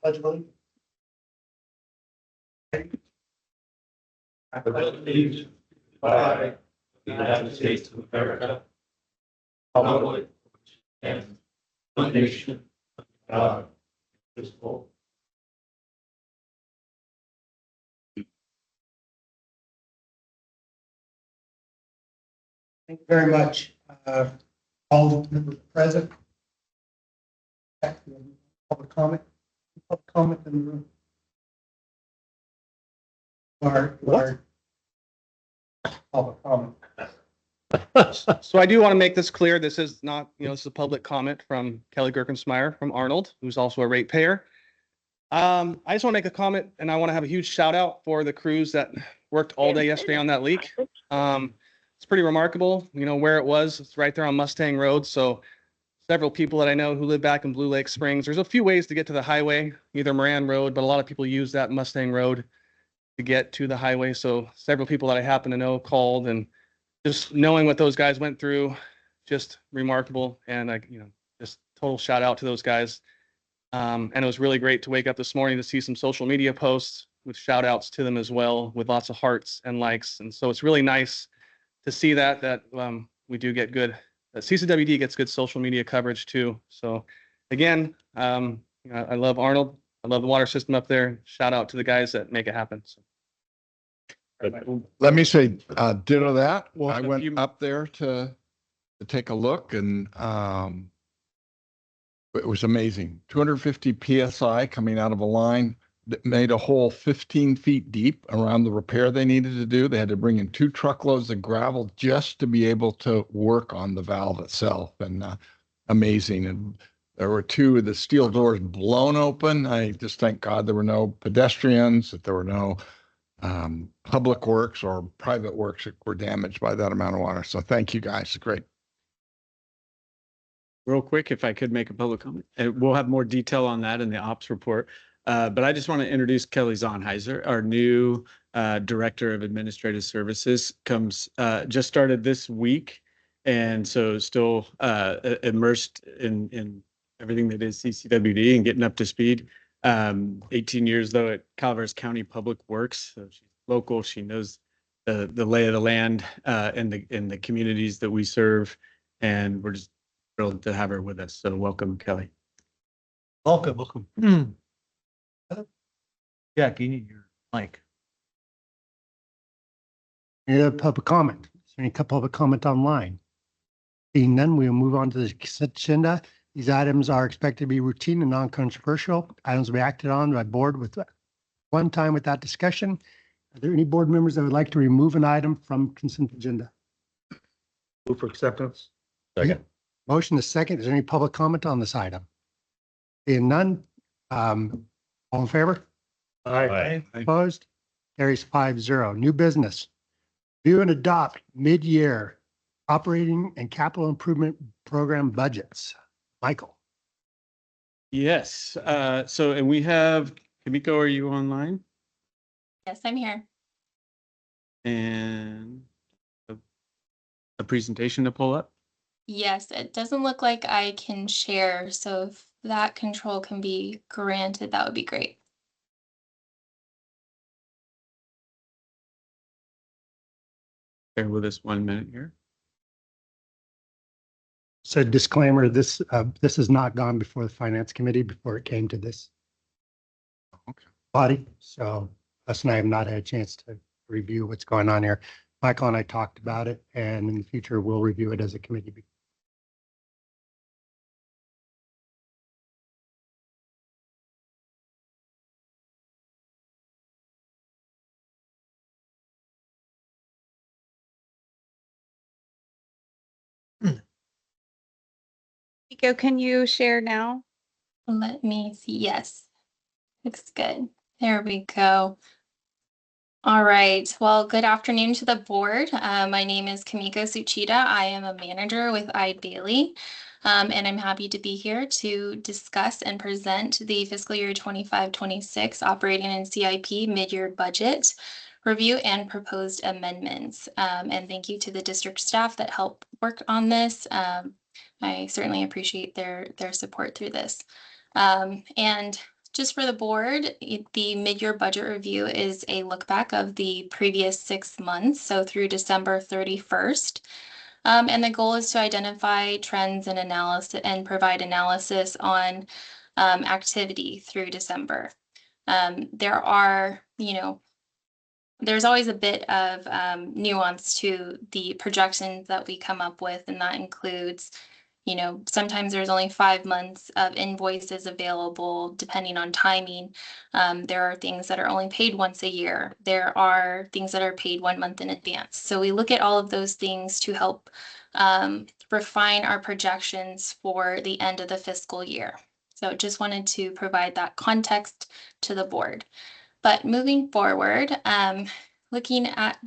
Pledge of allegiance. I pledge allegiance to the flag of the United States of America, republic and one nation, God, indivisible. Thank you very much. All the members present. Public comment. Public comment in the room. Or public comment. So I do want to make this clear. This is not, this is a public comment from Kelly Gerkensmeyer from Arnold, who's also a ratepayer. I just want to make a comment, and I want to have a huge shout out for the crews that worked all day yesterday on that leak. It's pretty remarkable, where it was. It's right there on Mustang Road. So several people that I know who live back in Blue Lake Springs, there's a few ways to get to the highway, either Moran Road, but a lot of people use that Mustang Road to get to the highway. So several people that I happen to know called, and just knowing what those guys went through, just remarkable. And just total shout out to those guys. And it was really great to wake up this morning to see some social media posts with shout outs to them as well, with lots of hearts and likes. And so it's really nice to see that we do get good, that CCWD gets good social media coverage too. So again, I love Arnold. I love the water system up there. Shout out to the guys that make it happen. So. Let me say ditto that. Well, I went up there to take a look, and it was amazing. 250 PSI coming out of a line that made a hole 15 feet deep around the repair they needed to do. They had to bring in 2 truckloads of gravel just to be able to work on the valve itself, and amazing. And there were 2 of the steel doors blown open. I just thank God there were no pedestrians, that there were no public works or private works that were damaged by that amount of water. So thank you guys. It's great. Real quick, if I could make a public comment, and we'll have more detail on that in the ops report. But I just want to introduce Kelly Zonheiser, our new Director of Administrative Services, just started this week. And so still immersed in everything that is CCWD and getting up to speed. 18 years though at Calaveras County Public Works. So she's local. She knows the lay of the land in the communities that we serve. And we're just thrilled to have her with us. So welcome, Kelly. Welcome. Jack, you need your mic. Any other public comment? Is there any public comment online? Seeing none, we will move on to the consent agenda. These items are expected to be routine and non-controversial. Items will be acted on by board with one time without discussion. Are there any board members that would like to remove an item from consent agenda? Move for acceptance. Second. Motion is second. Is there any public comment on this item? Seeing none, all in favor? Aye. Opposed? Carries 5-0. New business. View and adopt mid-year operating and capital improvement program budgets. Michael. Yes. And we have, Kamiko, are you online? Yes, I'm here. And a presentation to pull up? Yes, it doesn't look like I can share, so if that control can be granted, that would be great. Bear with us 1 minute here. So disclaimer, this has not gone before the finance committee before it came to this body. So us and I have not had a chance to review what's going on here. Michael and I talked about it, and in the future, we'll review it as a committee. Nico, can you share now? Let me see. Yes, looks good. There we go. All right. Well, good afternoon to the board. My name is Kamiko Suchida. I am a manager with Eide Bailey, and I'm happy to be here to discuss and present the fiscal year 25-26 operating and CIP mid-year budget review and proposed amendments. And thank you to the district staff that helped work on this. I certainly appreciate their support through this. And just for the board, the mid-year budget review is a look back of the previous 6 months, so through December 31st. And the goal is to identify trends and analysis and provide analysis on activity through December. There are, there's always a bit of nuance to the projections that we come up with, and that includes, sometimes there's only 5 months of invoices available depending on timing. There are things that are only paid once a year. There are things that are paid 1 month in advance. So we look at all of those things to help refine our projections for the end of the fiscal year. So just wanted to provide that context to the board. But moving forward, looking at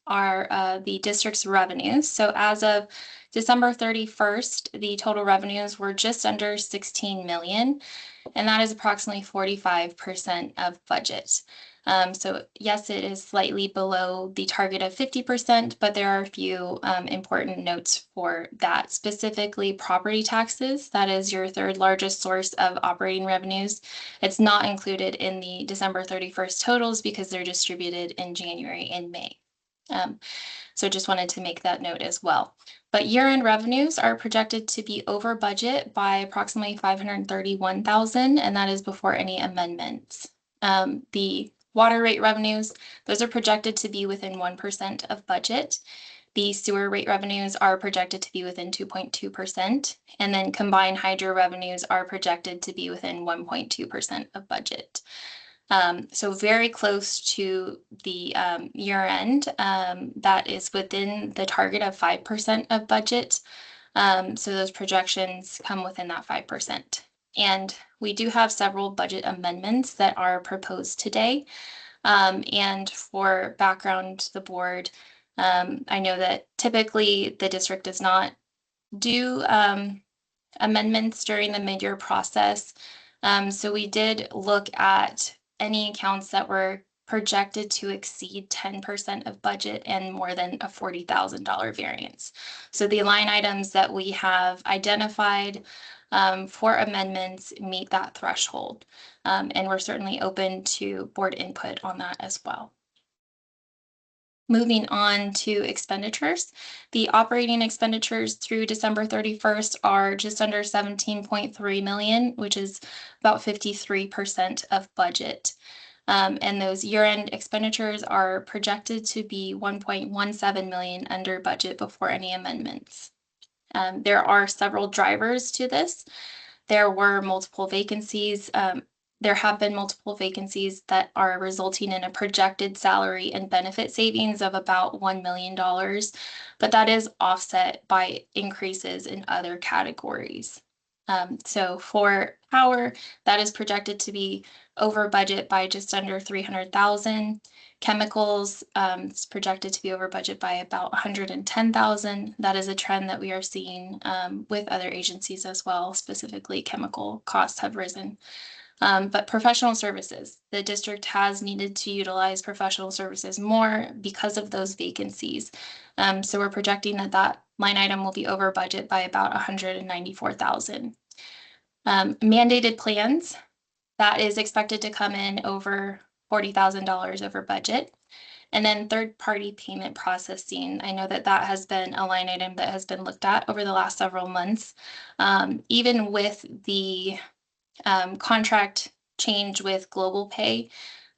the district's revenues. So as of December 31st, the total revenues were just under 16 million, and that is approximately 45% of budget. So yes, it is slightly below the target of 50%, but there are a few important notes for that. Specifically, property taxes, that is your third largest source of operating revenues. It's not included in the December 31st totals because they're distributed in January and May. So just wanted to make that note as well. But year-end revenues are projected to be over budget by approximately 531,000, and that is before any amendments. The water rate revenues, those are projected to be within 1% of budget. The sewer rate revenues are projected to be within 2.2%, and then combined hydro revenues are projected to be within 1.2% of budget. So very close to the year end, that is within the target of 5% of budget. So those projections come within that 5%. And we do have several budget amendments that are proposed today. And for background to the board, I know that typically the district does not do amendments during the mid-year process. So we did look at any accounts that were projected to exceed 10% of budget and more than a $40,000 variance. So the line items that we have identified for amendments meet that threshold. And we're certainly open to board input on that as well. Moving on to expenditures, the operating expenditures through December 31st are just under 17.3 million, which is about 53% of budget. And those year-end expenditures are projected to be 1.17 million under budget before any amendments. There are several drivers to this. There were multiple vacancies. There have been multiple vacancies that are resulting in a projected salary and benefit savings of about $1 million, but that is offset by increases in other categories. So for power, that is projected to be over budget by just under 300,000. Chemicals is projected to be over budget by about 110,000. That is a trend that we are seeing with other agencies as well. Specifically, chemical costs have risen. But professional services, the district has needed to utilize professional services more because of those vacancies. So we're projecting that that line item will be over budget by about 194,000. Mandated plans, that is expected to come in over $40,000 over budget. And then third-party payment processing, I know that that has been a line item that has been looked at over the last several months. Even with the contract change with Global Pay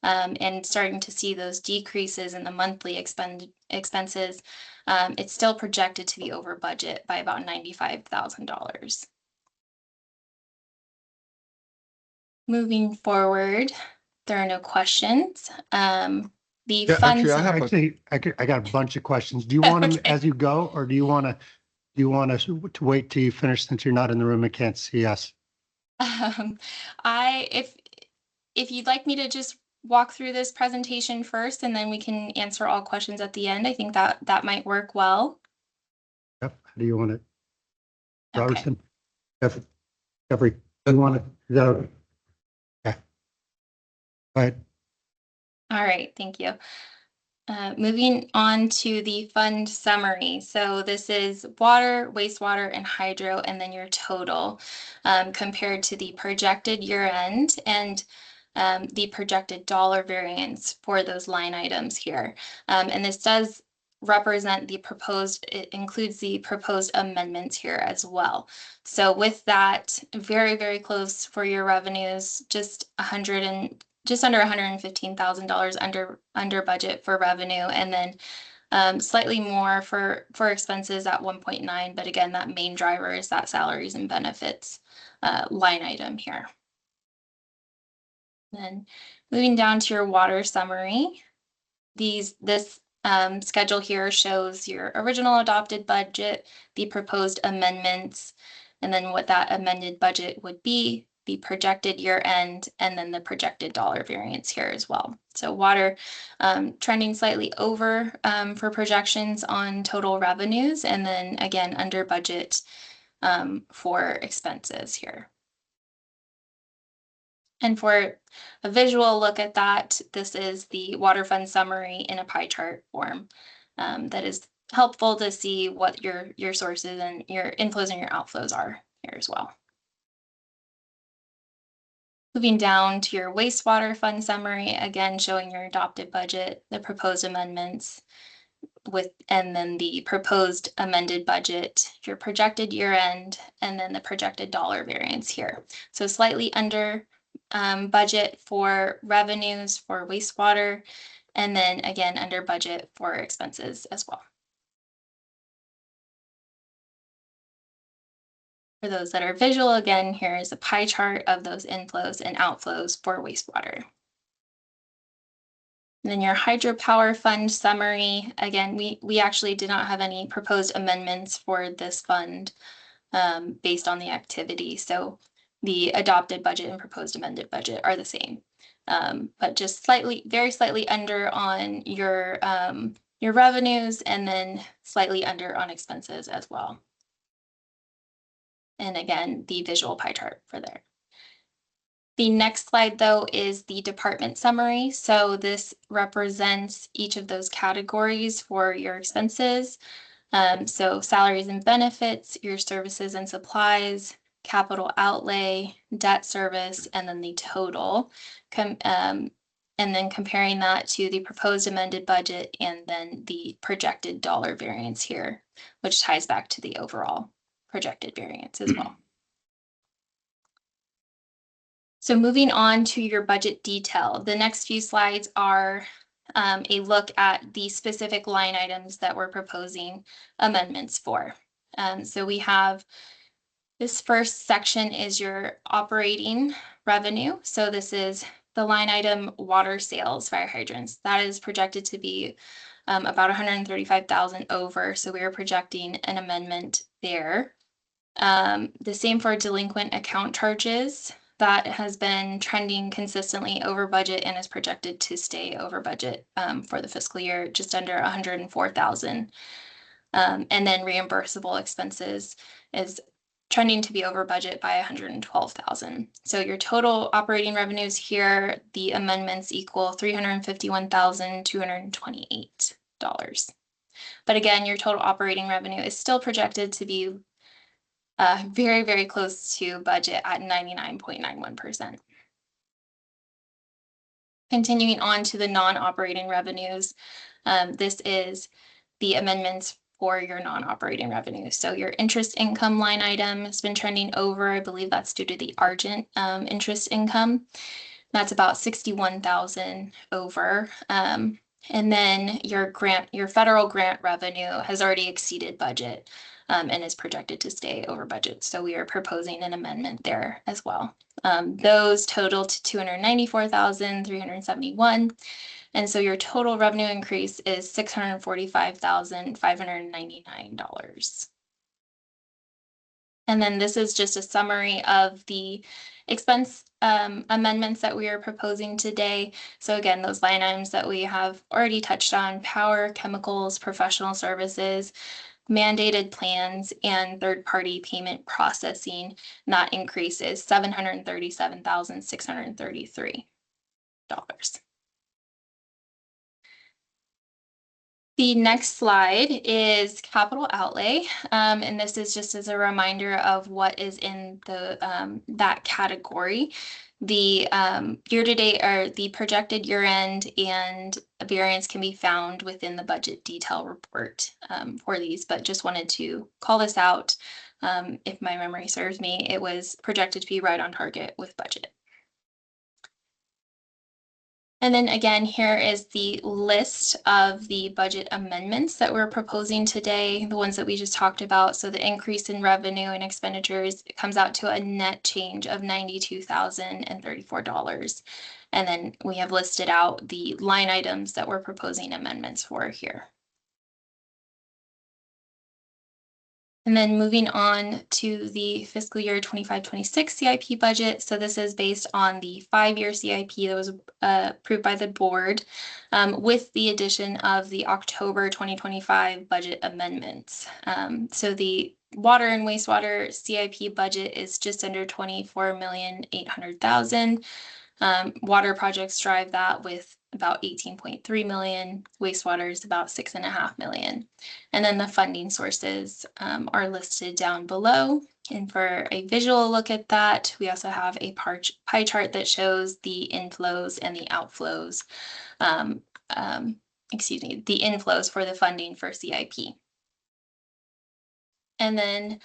and starting to see those decreases in the monthly expenses, it's still projected to be over budget by about $95,000. Moving forward, there are no questions. The Yeah, funds. actually, I got a bunch of questions. Do you want them Okay. as you go, or do you want us to wait till you finish since you're not in the room and can't see us? If you'd like me to just walk through this presentation first, and then we can answer all questions at the end, I think that might work well. Yep. How do you want it? Okay. Robertson? Jeffrey, do you want it? Is that okay? Okay. Go ahead. All right, thank you. Moving on to the fund summary. So this is water, wastewater, and hydro, and then your total compared to the projected year end and the projected dollar variance for those line items here. And this does represent the proposed, it includes the proposed amendments here as well. So with that, very, very close for your revenues, just under $115,000 under budget for revenue, and then slightly more for expenses at 1.9. But again, that main driver is that salaries and benefits line item here. Then moving down to your water summary, this schedule here shows your original adopted budget, the proposed amendments, and then what that amended budget would be, the projected year end, and then the projected dollar variance here as well. So water trending slightly over for projections on total revenues, and then again under budget for expenses here. And for a visual look at that, this is the water fund summary in a pie chart form that is helpful to see what your sources and your inflows and your outflows are here as well. Moving down to your wastewater fund summary, again showing your adopted budget, the proposed amendments, and then the proposed amended budget, your projected year end, and then the projected dollar variance here. So slightly under budget for revenues for wastewater, and then again under budget for expenses as well. For those that are visual, again, here is a pie chart of those inflows and outflows for wastewater. And then your hydropower fund summary, again, we actually did not have any proposed amendments for this fund based on the activity. So the adopted budget and proposed amended budget are the same, but just very slightly under on your revenues, and then slightly under on expenses as well. And again, the visual pie chart for there. The next slide, though, is the department summary. So this represents each of those categories for your expenses. So salaries and benefits, your services and supplies, capital outlay, debt service, and then the total. And then comparing that to the proposed amended budget and then the projected dollar variance here, which ties back to the overall projected variance as well. So moving on to your budget detail, the next few slides are a look at the specific line items that we're proposing amendments for. So we have this first section is your operating revenue. So this is the line item water sales, fire hydrants. That is projected to be about 135,000 over. So we are projecting an amendment there. The same for delinquent account charges. That has been trending consistently over budget and is projected to stay over budget for the fiscal year, just under 104,000. And then reimbursable expenses is trending to be over budget by 112,000. So your total operating revenues here, the amendments equal $351,228. But again, your total operating revenue is still projected to be very, very close to budget at 99.91%. Continuing on to the non-operating revenues, this is the amendments for your non-operating revenues. So your interest income line item has been trending over. I believe that's due to the Argent interest income. That's about 61,000 over. And then your federal grant revenue has already exceeded budget and is projected to stay over budget. So we are proposing an amendment there as well. Those total to 294,371. And so your total revenue increase is $645,599. And then this is just a summary of the expense amendments that we are proposing today. So again, those line items that we have already touched on: power, chemicals, professional services, mandated plans, and third-party payment processing. And that increase is $737,633. The next slide is capital outlay, and this is just as a reminder of what is in the that category. The year-to-date or the projected year-end and variance can be found within the budget detail report for these, but just wanted to call this out. If my memory serves me, it was projected to be right on target with budget. And then again, here is the list of the budget amendments that we're proposing today, the ones that we just talked about. So the increase in revenue and expenditures, it comes out to a net change of $92,034. And then we have listed out the line items that we're proposing amendments for here. And then moving on to the fiscal year 25-26 CIP budget. So this is based on the 5-year CIP that was approved by the board with the addition of the October 2025 budget amendments. So the water and wastewater CIP budget is just under $24,800,000. Water projects drive that with about 18.3 million. Wastewater is about 6.5 million. And then the funding sources are listed down below. And for a visual look at that, we also have a pie chart that shows the inflows and the outflows. The inflows for the funding for CIP. And then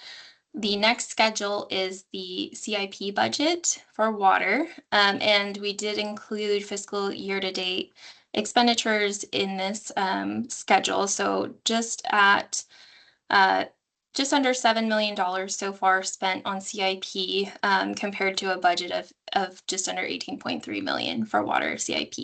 the next schedule is the CIP budget for water, and we did include fiscal year-to-date expenditures in this schedule. So just at just under $7 million so far spent on CIP compared to a budget of just under 18.3 million for water CIP.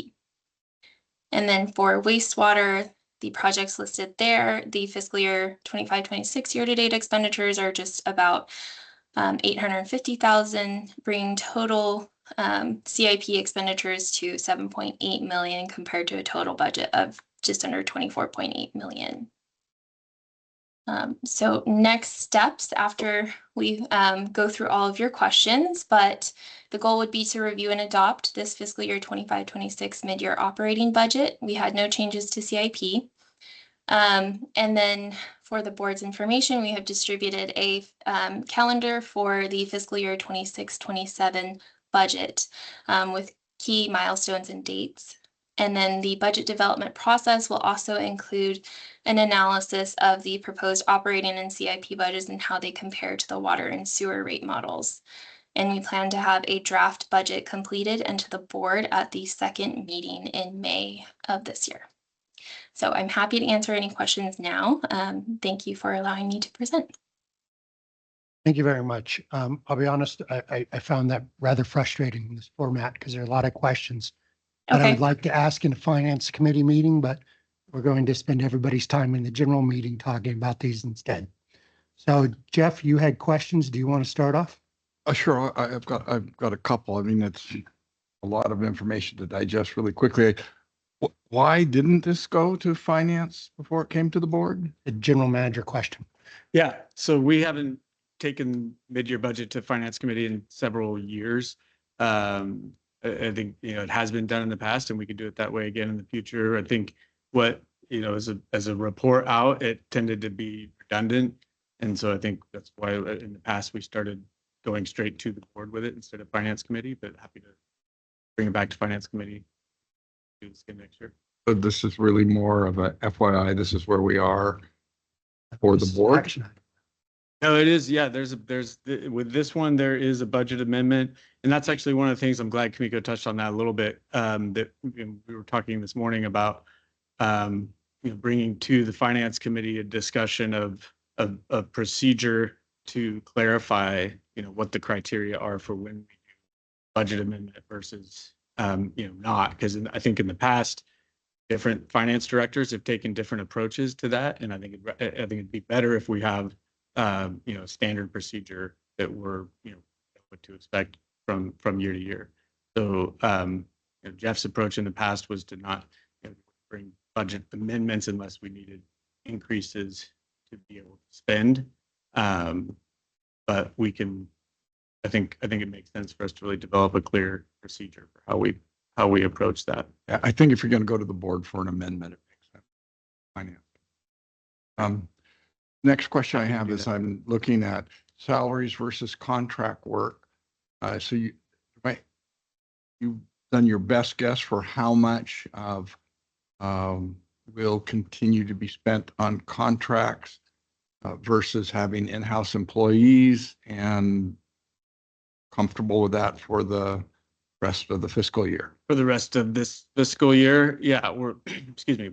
And then for wastewater, the projects listed there, the fiscal year 25-26 year-to-date expenditures are just about 850,000, bringing total CIP expenditures to 7.8 million compared to a total budget of just under 24.8 million. So next steps after we go through all of your questions, but the goal would be to review and adopt this fiscal year 25-26 mid-year operating budget. We had no changes to CIP. And then for the board's information, we have distributed a calendar for the fiscal year 26-27 budget with key milestones and dates. And then the budget development process will also include an analysis of the proposed operating and CIP budgets and how they compare to the water and sewer rate models. And we plan to have a draft budget completed and to the board at the second meeting in May of this year. So I'm happy to answer any questions now. Thank you for allowing me to present. Thank you very much. I'll be honest, I found that rather frustrating in this format because there are a lot of questions that I would like to ask in a finance committee meeting, but we're going to spend everybody's time in the general meeting talking about these instead. So Jeff, you had questions. Do you want to start off? Sure. I've got a couple. I mean, it's a lot of information to digest really quickly. Why didn't this go to finance before it came to the board? A general manager question. Yeah, so we haven't taken mid-year budget to finance committee in several years. I think, it has been done in the past and we could do it that way again in the future. I think what, as a report out, it tended to be redundant. And so I think that's why in the past we started going straight to the board with it instead of finance committee, but happy to bring it back to finance committee. Do this again next year. But this is really more of a FYI. This is where we are for the board. Action item. No, it is. Yeah, with this one, there is a budget amendment. And that's actually one of the things I'm glad Kamiko touched on that a little bit, that we were talking this morning about, bringing to the finance committee a discussion of procedure to clarify, what the criteria are for when we do budget amendment versus, not, because I think in the past, different finance directors have taken different approaches to that. And I think it'd be better if we have, standard procedure that we're, what to expect from year to year. So Jeff's approach in the past was to not bring budget amendments unless we needed increases to be able to spend. But we can, I think it makes sense for us to really develop a clear procedure for how we approach that. I think if you're going to go to the board for an amendment, it makes sense. Finance. Next question I have do is that. I'm looking at salaries versus contract work. So you've done your best guess for how much of will continue to be spent on contracts versus having in-house employees, and comfortable with that for the rest of the fiscal year. For the rest of this fiscal year, yeah, we're, excuse me,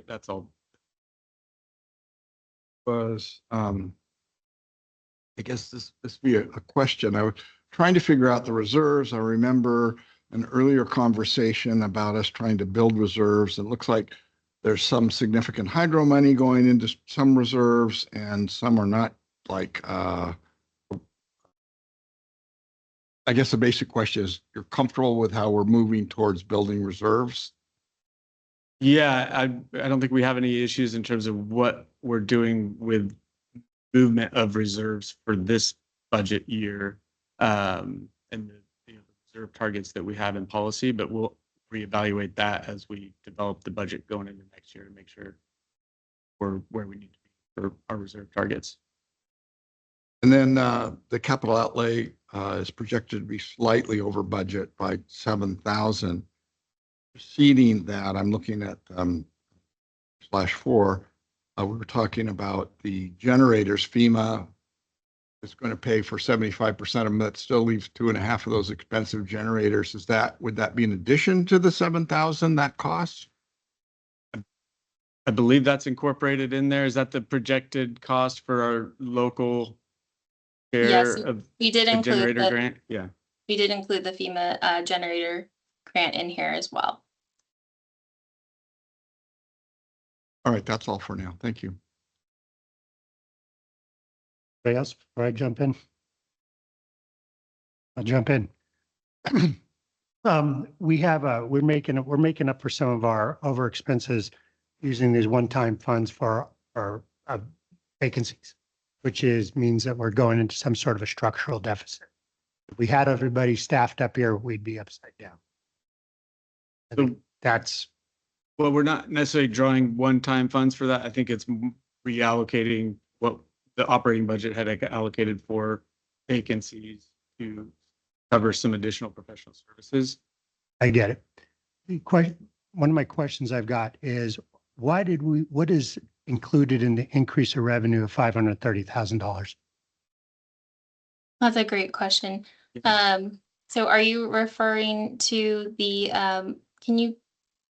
that's all. Was, I guess this be a question. I was trying to figure out the reserves. I remember an earlier conversation about us trying to build reserves. It looks like there's some significant hydro money going into some reserves and some are not, like, I guess the basic question is, you're comfortable with how we're moving towards building reserves? Yeah, I don't think we have any issues in terms of what we're doing with movement of reserves for this budget year. And the reserve targets that we have in policy, but we'll reevaluate that as we develop the budget going into next year to make sure we're where we need to be for our reserve targets. And then the capital outlay is projected to be slightly over budget by 7,000. Preceding that, I'm looking at /4. We were talking about the generators. FEMA is going to pay for 75% of them. That still leaves 2.5 of those expensive generators. Would that be in addition to the 7,000 that costs? I believe that's incorporated in there. Is that the projected cost for our local Yes, share of we did the include generator the, grant? Yeah. we did include the FEMA generator grant in here as well. All right, that's all for now. Thank you. Anybody else before I jump in? I'll jump in. We're making up for some of our over expenses using these one-time funds for our vacancies, which means that we're going into some sort of a structural deficit. If we had everybody staffed up here, we'd be upside down. I think that's, Well, we're not necessarily drawing one-time funds for that. I think it's reallocating what the operating budget had allocated for vacancies to cover some additional professional services. I get it. One of my questions I've got is, what is included in the increase of revenue of $530,000? That's a great question. So are you referring to the, can you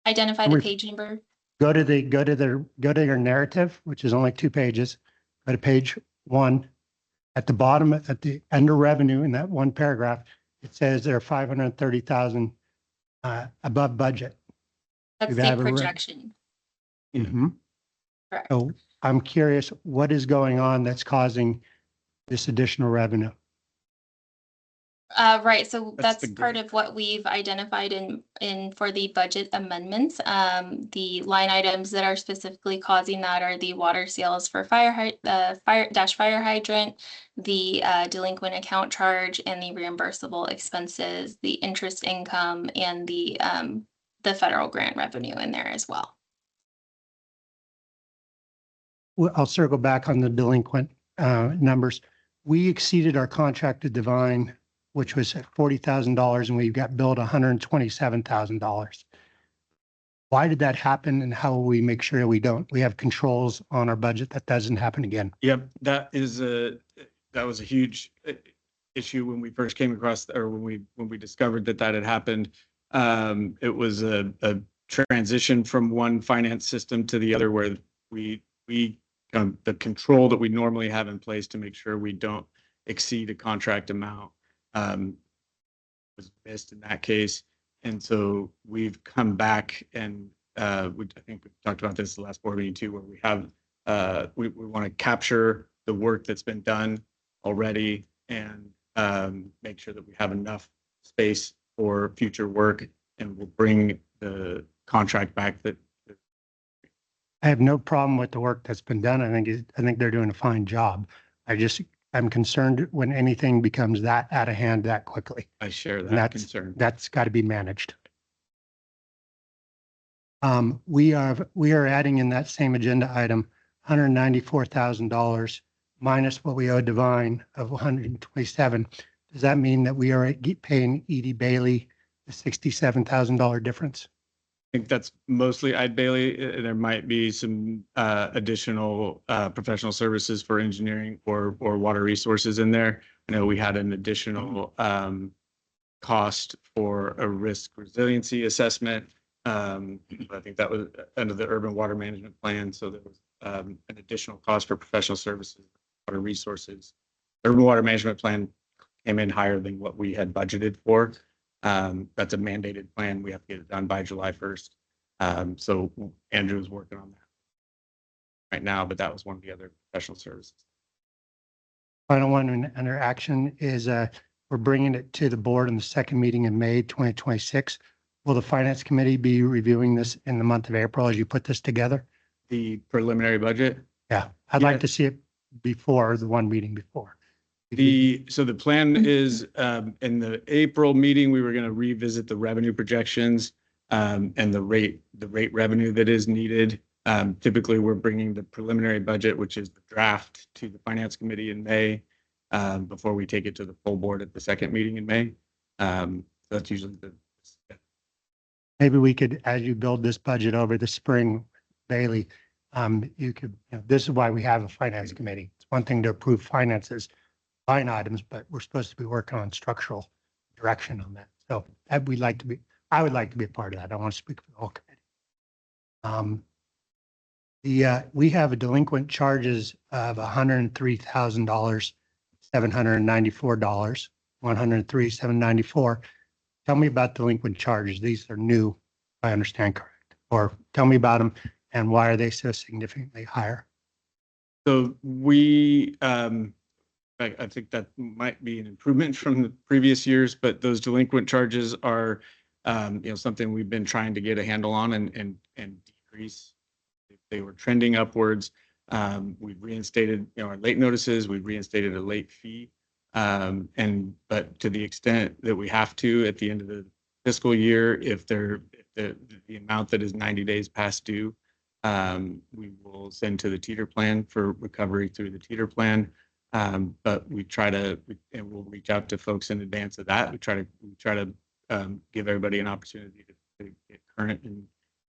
identify the page number? Go to your narrative, which is only 2 pages. Go to page 1. At the bottom, at the under revenue in that one paragraph, it says they're 530,000 above budget. That's We've the had projection. Mm-hmm. Correct. So I'm curious, what is going on that's causing this additional revenue? Right, so That's that's the part of what we've identified in for the budget amendments. The line items that are specifically causing that are the water sales for fire hydrant, the delinquent account charge, and the reimbursable expenses, the interest income, and the federal grant revenue in there as well. Well, I'll circle back on the delinquent numbers. We exceeded our contracted divine, which was at $40,000, and we got billed $127,000. Why did that happen, and how will we make sure we have controls on our budget that doesn't happen again? Yep, that was a huge issue when we first came across, or when we discovered that had happened. It was a transition from one finance system to the other, where we the control that we normally have in place to make sure we don't exceed a contract amount was missed in that case. And so we've come back, and I think we talked about this the last board meeting too, where we have we want to capture the work that's been done already and make sure that we have enough space for future work, and we'll bring the contract back. That I have no problem with the work that's been done. I think they're doing a fine job. I'm concerned when anything becomes that out of hand that quickly. I share that concern. That's got to be managed. We are adding in that same agenda item, $194,000 minus what we owe Divine of 127. Does that mean that we are paying Edie Bailey the $67,000 difference? I think that's mostly Eid Bailey. There might be some additional professional services for engineering or water resources in there. I know we had an additional cost for a risk resiliency assessment. I think that was under the urban water management plan. So there was an additional cost for professional services, water resources. Urban water management plan came in higher than what we had budgeted for. That's a mandated plan. We have to get it done by July 1st. So Andrew is working on that right now, but that was one of the other professional services. Final one under action is we're bringing it to the board in the second meeting in May 2026. Will the finance committee be reviewing this in the month of April as you put this together? The preliminary budget. Yeah, I'd like to see it before the one meeting before. So the plan is in the April meeting, we were going to revisit the revenue projections and the rate revenue that is needed. Typically, we're bringing the preliminary budget, which is the draft, to the finance committee in May before we take it to the full board at the second meeting in May. That's usually the. Maybe we could, as you build this budget over the spring, Bailey, you could, this is why we have a finance committee. It's one thing to approve finances, line items, but we're supposed to be working on structural direction on that. So I would like to be a part of that. I want to speak for the whole committee. We have a delinquent charges of $103,000, $794, $103,794. Tell me about delinquent charges. These are new, if I understand correct. Or tell me about them and why are they so significantly higher? So we, I think that might be an improvement from the previous years, but those delinquent charges are, something we've been trying to get a handle on and decrease. They were trending upwards. We've reinstated, our late notices. We've reinstated a late fee. But to the extent that we have to at the end of the fiscal year, if the amount that is 90 days past due, we will send to the teeter plan for recovery through the teeter plan. But we try to, and we'll reach out to folks in advance of that. We try to give everybody an opportunity to get current in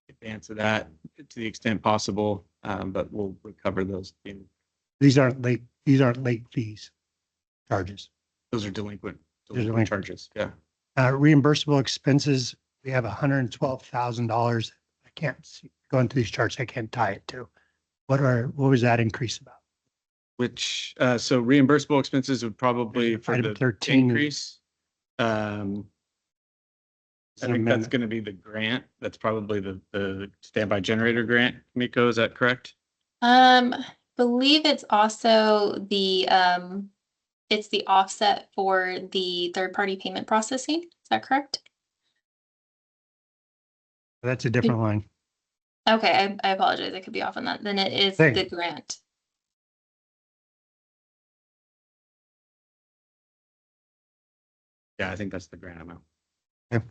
advance of that to the extent possible. But we'll recover those. These aren't late fees. Charges. Those are delinquent charges. Yeah. Reimbursable expenses, we have $112,000. I can't see going through these charts. I can't tie it to. What was that increase about? Which so reimbursable expenses would probably for Item the 13 increase. I think that's going to be the grant. That's probably the standby generator grant. Miko, is that correct? Believe it's also the it's the offset for the third-party payment processing. Is that correct? That's a different line. Okay, I apologize. I could be off on that. Then it is the grant. Yeah, I think that's the grant amount. Okay.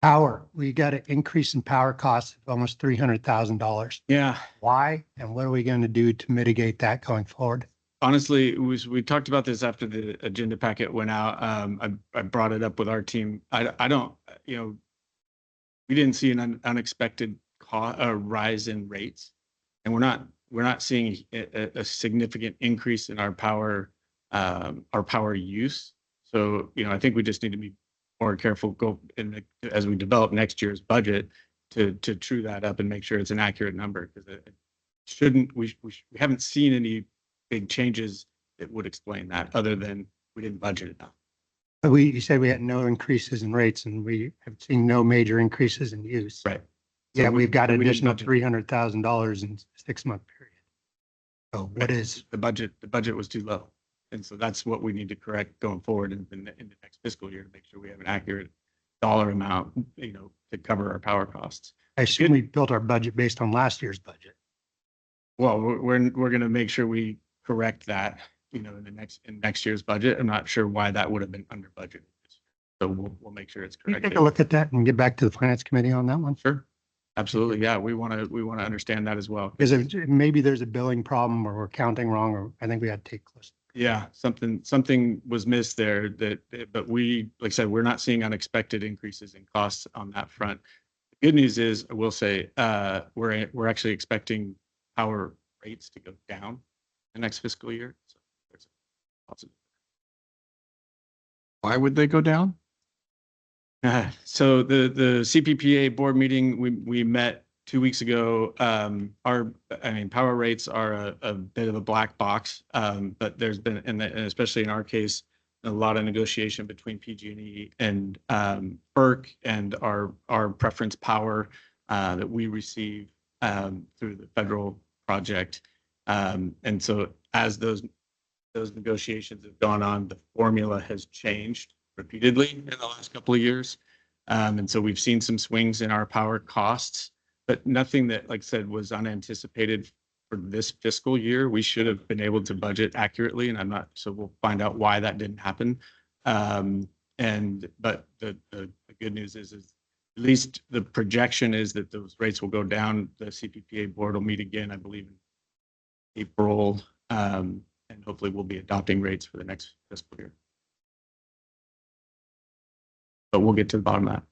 Power, we got an increase in power costs of almost $300,000. Yeah. Why? And what are we going to do to mitigate that going forward? Honestly, we talked about this after the agenda packet went out. I brought it up with our team. I don't, we didn't see an unexpected rise in rates, and we're not seeing a significant increase in our power use. So, I think we just need to be more careful as we develop next year's budget to true that up and make sure it's an accurate number, because it shouldn't. We haven't seen any big changes that would explain that, other than we didn't budget enough. You said we had no increases in rates, and we have seen no major increases in use. Right. Yeah, we've got an additional $300,000 in 6-month period. So what is the budget? The budget was too low, and so that's what we need to correct going forward in the next fiscal year to make sure we have an accurate dollar amount, to cover our power costs. I assume we built our budget based on last year's budget. Well, we're going to make sure we correct that, in next year's budget. I'm not sure why that would have been under budget. So we'll make sure it's Can you correct. take a look at that and get back to the finance committee on that one? Sure. Absolutely. Yeah, we want to understand that as well. Because maybe there's a billing problem or we're counting wrong, or I think we had to take close. Yeah, something was missed there but we, like I said, we're not seeing unexpected increases in costs on that front. The good news is, I will say, we're actually expecting power rates to go down the next fiscal year. So there's a positive. Why would they go down? So the CPPA board meeting, we met 2 weeks ago. Power rates are a bit of a black box, but there's been, and especially in our case, a lot of negotiation between PG&E and FERC and our preference power that we receive through the federal project. And so as those negotiations have gone on, the formula has changed repeatedly in the last couple of years. And so we've seen some swings in our power costs, but nothing that, like I said, was unanticipated for this fiscal year. We should have been able to budget accurately, and so we'll find out why that didn't happen. But the good news is at least the projection is that those rates will go down. The CPPA board will meet again, I believe, in April, and hopefully we'll be adopting rates for the next fiscal year. But we'll get to the bottom of that.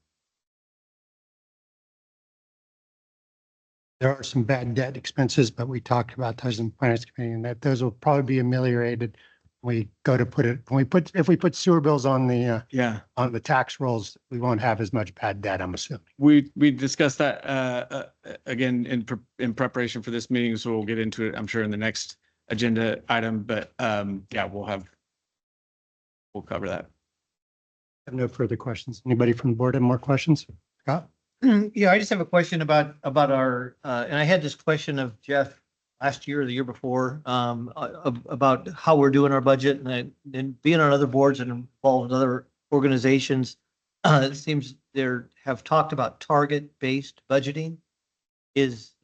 There are some bad debt expenses, but we talked about those in finance committee, and that those will probably be ameliorated. When we go to put it, if we put sewer bills on the on the tax rolls, we won't have as much bad debt, I'm assuming. We discussed that again in preparation for this meeting, so we'll get into it, I'm sure, in the next agenda item. But yeah, we'll cover that. I have no further questions. Anybody from the board have more questions? Scott? Yeah, I just have a question about our, and I had this question of Jeff last year or the year before, about how we're doing our budget, and being on other boards and involved in other organizations. It seems there have talked about target-based budgeting. Is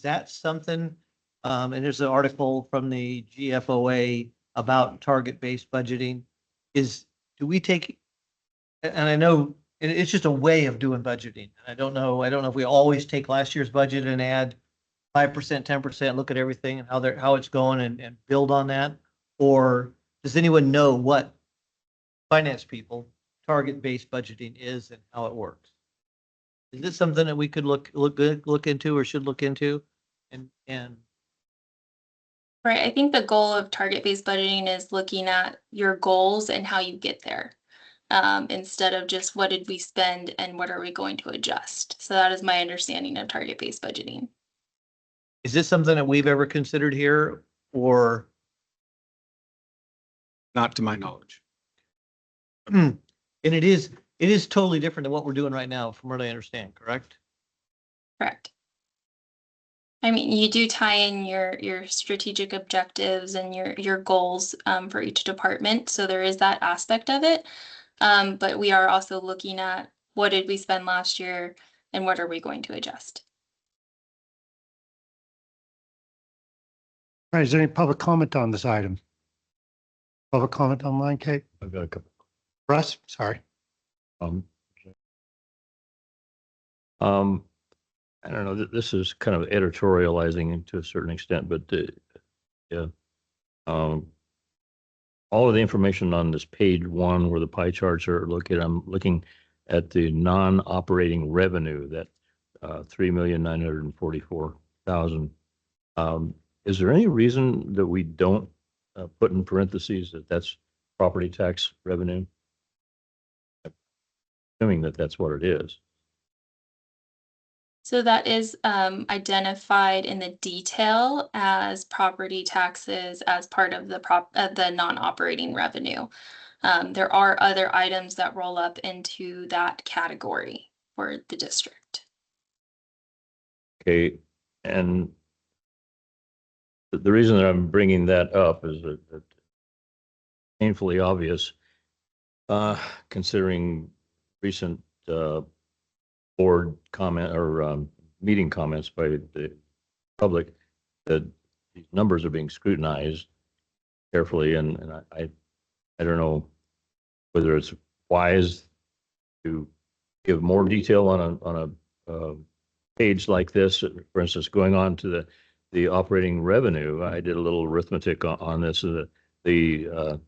that something? And there's an article from the GFOA about target-based budgeting. Do we take, and I know it's just a way of doing budgeting. I don't know if we always take last year's budget and add 5%, 10%, look at everything and how it's going and build on that. Or does anyone know what finance people target-based budgeting is and how it works? Is this something that we could look into or should look into? And Right. I think the goal of target-based budgeting is looking at your goals and how you get there. Instead of just what did we spend and what are we going to adjust. So that is my understanding of target-based budgeting. is this something that we've ever considered here, or? Not to my knowledge. And it is totally different than what we're doing right now, from what I understand, correct? Correct. I mean, you do tie in your strategic objectives and your goals for each department. So there is that aspect of it. But we are also looking at what did we spend last year and what are we going to adjust. All right, is there any public comment on this item? Public comment online, Kate? I've got a couple. Russ, sorry. I don't know, this is kind of editorializing to a certain extent, but yeah. All of the information on this page 1 where the pie charts are located, I'm looking at the non-operating revenue, that 3,944,000. Is there any reason that we don't put in parentheses that that's property tax revenue? Assuming that that's what it is. So that is identified in the detail as property taxes as part of the non-operating revenue. There are other items that roll up into that category for the district. Okay, and the reason that I'm bringing that up is that painfully obvious, considering recent board comment or meeting comments by the public, that these numbers are being scrutinized carefully, and I don't know whether it's wise to give more detail on a page like this, for instance, going on to the operating revenue, I did a little arithmetic on this. The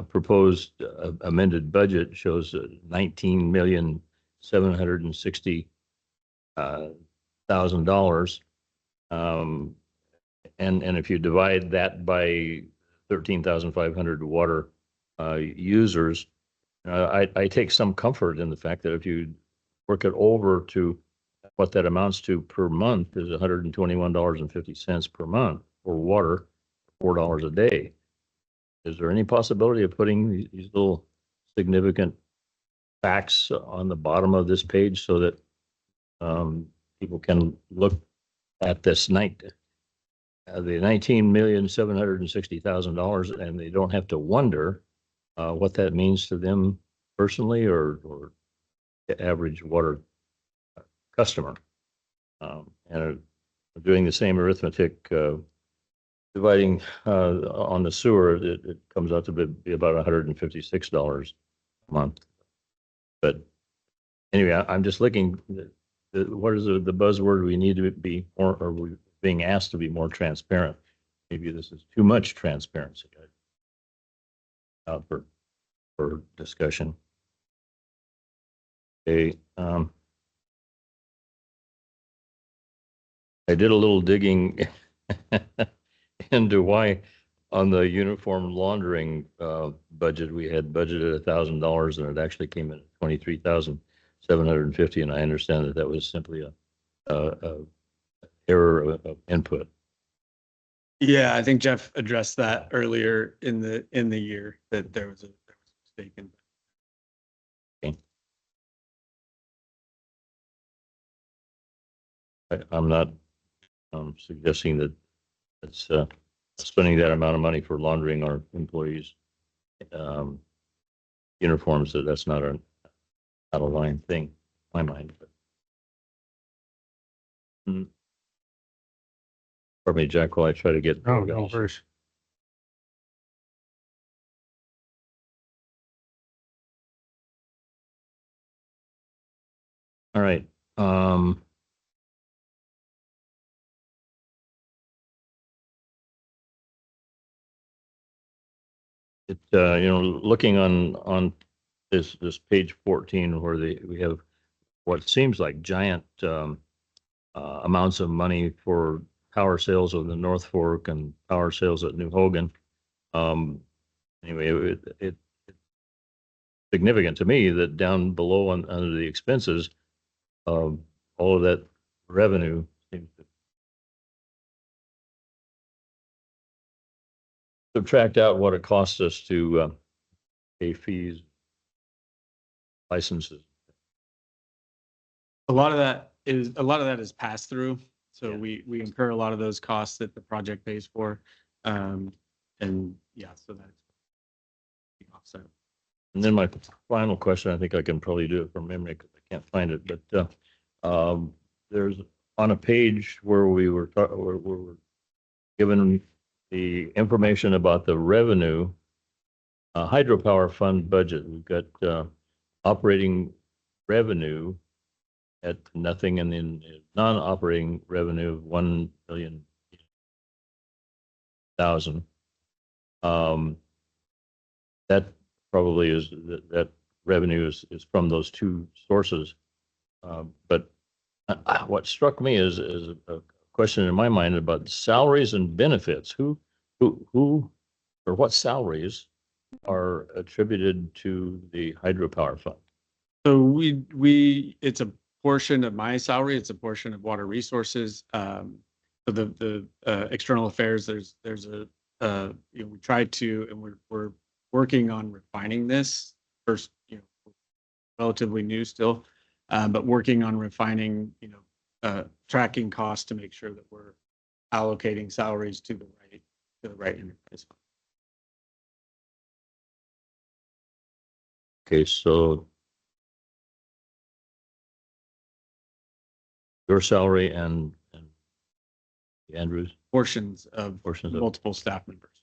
proposed amended budget shows 19,760,000. And if you divide that by 13,500 water users, I take some comfort in the fact that if you work it over to what that amounts to per month is $121.50 per month for water, $4 a day. Is there any possibility of putting these little significant facts on the bottom of this page so that people can look at this the $19,760,000, and they don't have to wonder what that means to them personally or the average water customer. And doing the same arithmetic, dividing on the sewer, it comes out to be about $156 a month. But anyway, I'm just looking, what is the buzzword we need to be more, or we being asked to be more transparent? Maybe this is too much transparency out for discussion. Okay. I did a little digging into why on the uniform laundering budget, we had budgeted $1,000 and it actually came in at 23,750. And I understand that was simply a error of input. Yeah, I think Jeff addressed that earlier in the year, that there was a mistake in. Okay. I'm not suggesting that it's spending that amount of money for laundering our employees' uniforms, that's not a line thing in my mind. But, pardon me, Jack, while I try to get. No, no, first. All right. Looking on this page 14, where we have what seems like giant amounts of money for power sales of the North Fork and power sales at New Hogan. Anyway, it's significant to me that down below under the expenses, all of that revenue seems to subtract out what it costs us to pay fees, licenses. A lot of that is passed through. So Yeah. we incur a lot of those costs that the project pays for. And yeah, so that's being offset. And then my final question, I think I can probably do it from memory because I can't find it, but there's on a page where we were given the information about the revenue hydropower fund budget. We've got operating revenue at nothing, and then non-operating revenue of 1,000,000. That probably is that revenue is from those two sources. But what struck me is a question in my mind about salaries and benefits. Who or what salaries are attributed to the hydropower fund? So it's a portion of my salary. It's a portion of water resources. So the external affairs, there's a we tried to, and we're working on refining this first, relatively new still, but working on refining, tracking costs to make sure that we're allocating salaries to the right enterprise. Okay, so your salary and Andrew's Portions of multiple staff members.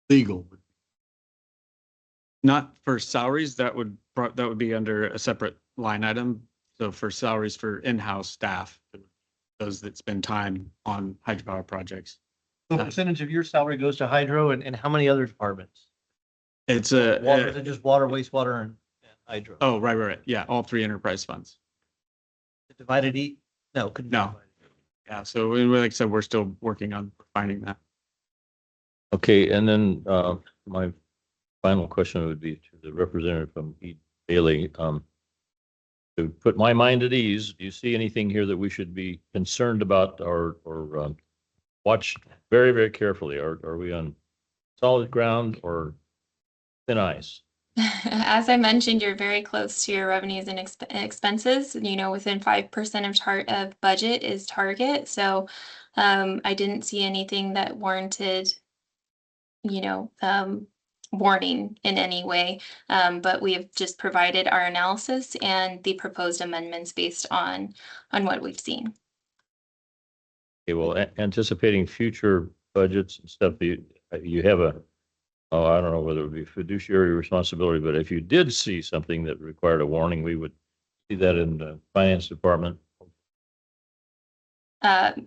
Legal. Not for salaries, that would be under a separate line item So for salaries for in-house staff, those that spend time on hydropower projects. So percentage of your salary goes to hydro and how many other departments? It's Water, is it just water, wastewater and hydro? oh, right. Yeah, all three enterprise funds. Divided each? No, couldn't be No. divided. Yeah, so like I said, we're still working on finding that. Okay, and then my final question would be to the representative from Eden Bailey. To put my mind at ease, do you see anything here that we should be concerned about or watch very, very carefully? Are we on solid ground or thin ice? As I mentioned, you're very close to your revenues and expenses, within 5% of budget is target. So I didn't see anything that warranted, warning in any way. But we have just provided our analysis and the proposed amendments based on what we've seen. Okay, well, anticipating future budgets and stuff, you have I don't know whether it would be fiduciary responsibility, but if you did see something that required a warning, we would see that in the finance department.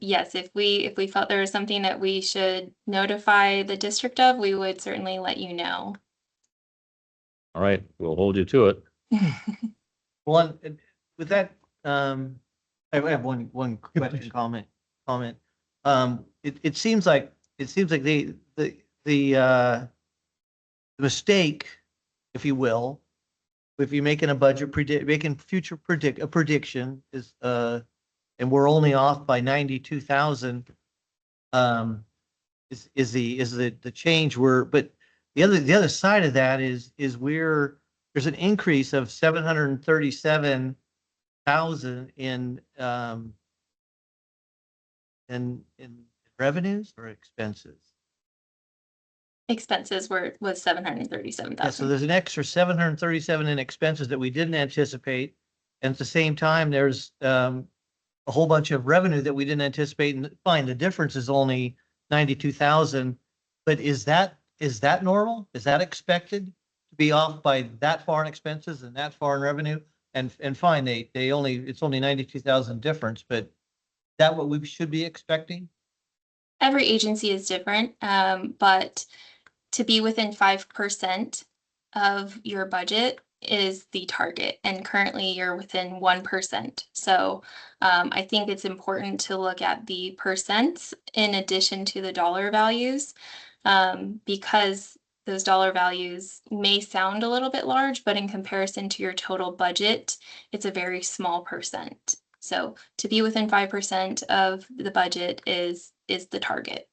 Yes, if we felt there was something that we should notify the district of, we would certainly let you know. All right, we'll hold you to it. Well, with that, I have one question, comment. It seems like the mistake, if you will, if you're making a budget making future prediction is, and we're only off by 92,000, is the change but the other side of that is there's an increase of 737,000 in revenues or expenses. Expenses was Yeah, so 737,000. there's an extra 737 in expenses that we didn't anticipate. And at the same time, there's a whole bunch of revenue that we didn't anticipate. And fine, the difference is only 92,000. But is that normal? Is that expected to be off by that far in expenses and that far in revenue? And fine, it's only 92,000 difference, but is that what we should be expecting? Every agency is different, but to be within 5% of your budget is the target, and currently you're within 1%. So I think it's important to look at the percents in addition to the dollar values, because those dollar values may sound a little bit large, but in comparison to your total budget, it's a very small percent. So to be within 5% of the budget is the target.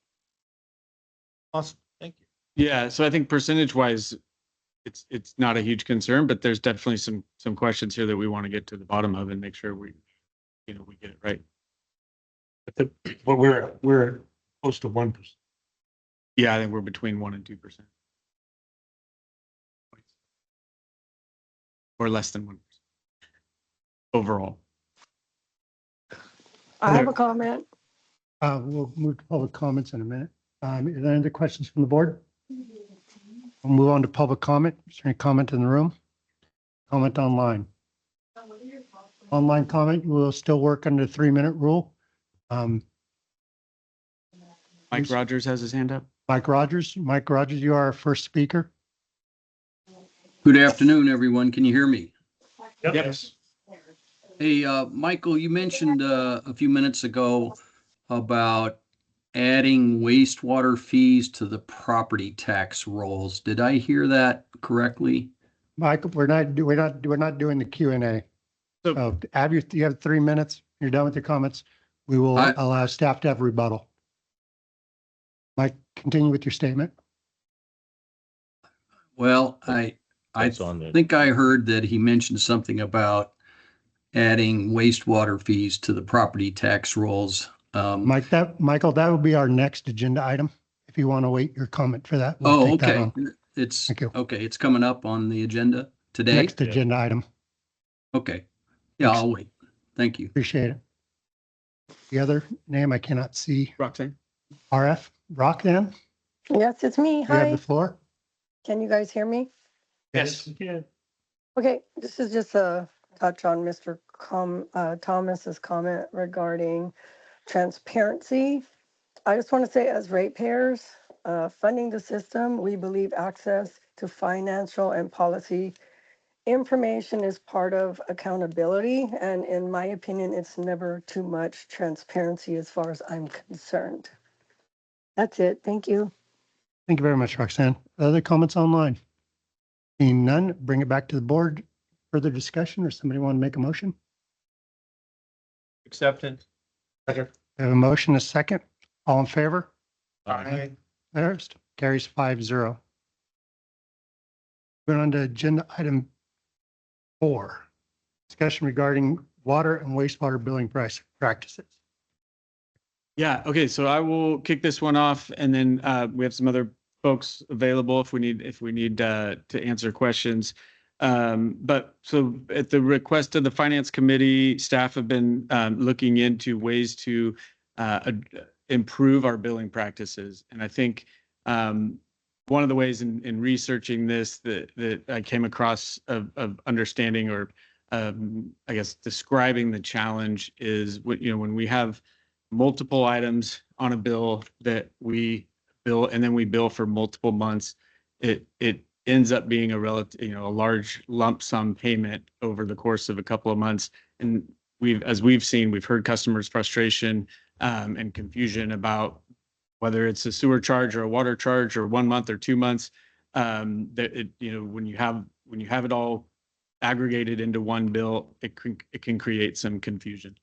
Awesome, thank you. Yeah, so I think percentage wise, it's not a huge concern, but there's definitely some questions here that we want to get to the bottom of and make sure we get it right. But we're close to 1%. Yeah, I think we're between 1% and 2%. Or less than 1% overall. I have a comment. We'll move to public comments in a minute. Is there any other questions from the board? We'll move on to public comment. Is there any comment in the room? Comment online. Online comment, we'll still work under the 3-minute rule. Mike Rogers has his hand up. Mike Rogers, you are our first speaker. Good afternoon, everyone. Can you hear me? Yes. Hey, Michael, you mentioned a few minutes ago about adding wastewater fees to the property tax rolls. Did I hear that correctly? Michael, we're not doing the Q&A. So you have 3 minutes. You're done with your comments. We will allow staff to have rebuttal. Mike, continue with your statement. Well, I think I heard that he mentioned something about adding wastewater fees to the property tax rolls. Michael, that will be our next agenda item. If you want to wait your comment for that. We'll take that okay. on. Thank you. Okay. It's coming up on the agenda today. Next agenda item. Okay. Yeah, I'll wait. Thank you. Appreciate it. The other name I cannot see. Roxanne. RF, Roxanne, Yes, it's me. you have the Hi. floor. Can you guys hear me? Yes. Okay, this is just a touch on Mr. Thomas's comment regarding transparency. I just want to say, as ratepayers, funding the system, we believe access to financial and policy information is part of accountability. And in my opinion, it's never too much transparency as far as I'm concerned. That's it. Thank you. Thank you very much, Roxanne. Other comments online? Seeing none, bring it back to the board. Further discussion, or somebody want to make a motion? Acceptance. We have a motion, a second. All in favor? Aye. There's carries 5-0. Going on to agenda item 4, discussion regarding water and wastewater billing price practices. Yeah, okay, so I will kick this one off, and then we have some other folks available if we need to answer questions. But so at the request of the Finance Committee, staff have been looking into ways to improve our billing practices. And I think one of the ways in researching this that I came across of understanding, or I guess describing the challenge, is when we have multiple items on a bill that we bill and then we bill for multiple months, it ends up being a large lump sum payment over the course of a couple of months. And we've heard customers' frustration and confusion about whether it's a sewer charge or a water charge or 1 month or 2 months. When you have it all aggregated into one bill, it can create some confusion.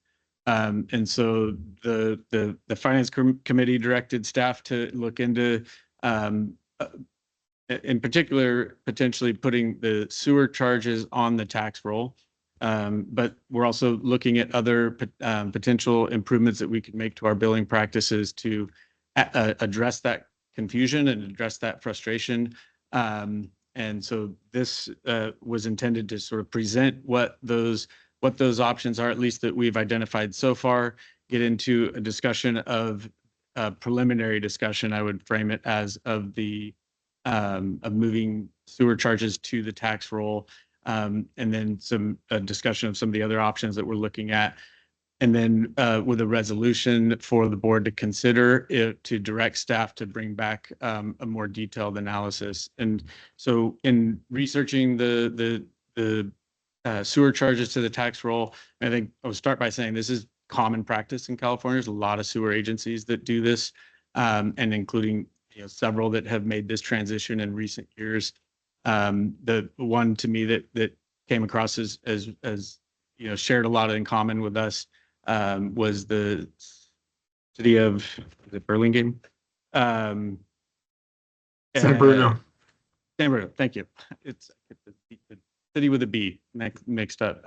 And so the Finance Committee directed staff to look into, in particular, potentially putting the sewer charges on the tax roll. But we're also looking at other potential improvements that we could make to our billing practices to address that confusion and address that frustration. And so this was intended to sort of present what those options are, at least that we've identified so far, get into a discussion of preliminary discussion, I would frame it as, of moving sewer charges to the tax roll, and then some discussion of some of the other options that we're looking at. And then with a resolution for the board to consider it, to direct staff to bring back a more detailed analysis. And so in researching the sewer charges to the tax roll, I think I would start by saying this is common practice in California. There's a lot of sewer agencies that do this, and including several that have made this transition in recent years. The one to me that came across as shared a lot in common with us was the city of Burlingame. San Bruno. San Bruno, thank you. It's the city with a B mixed up.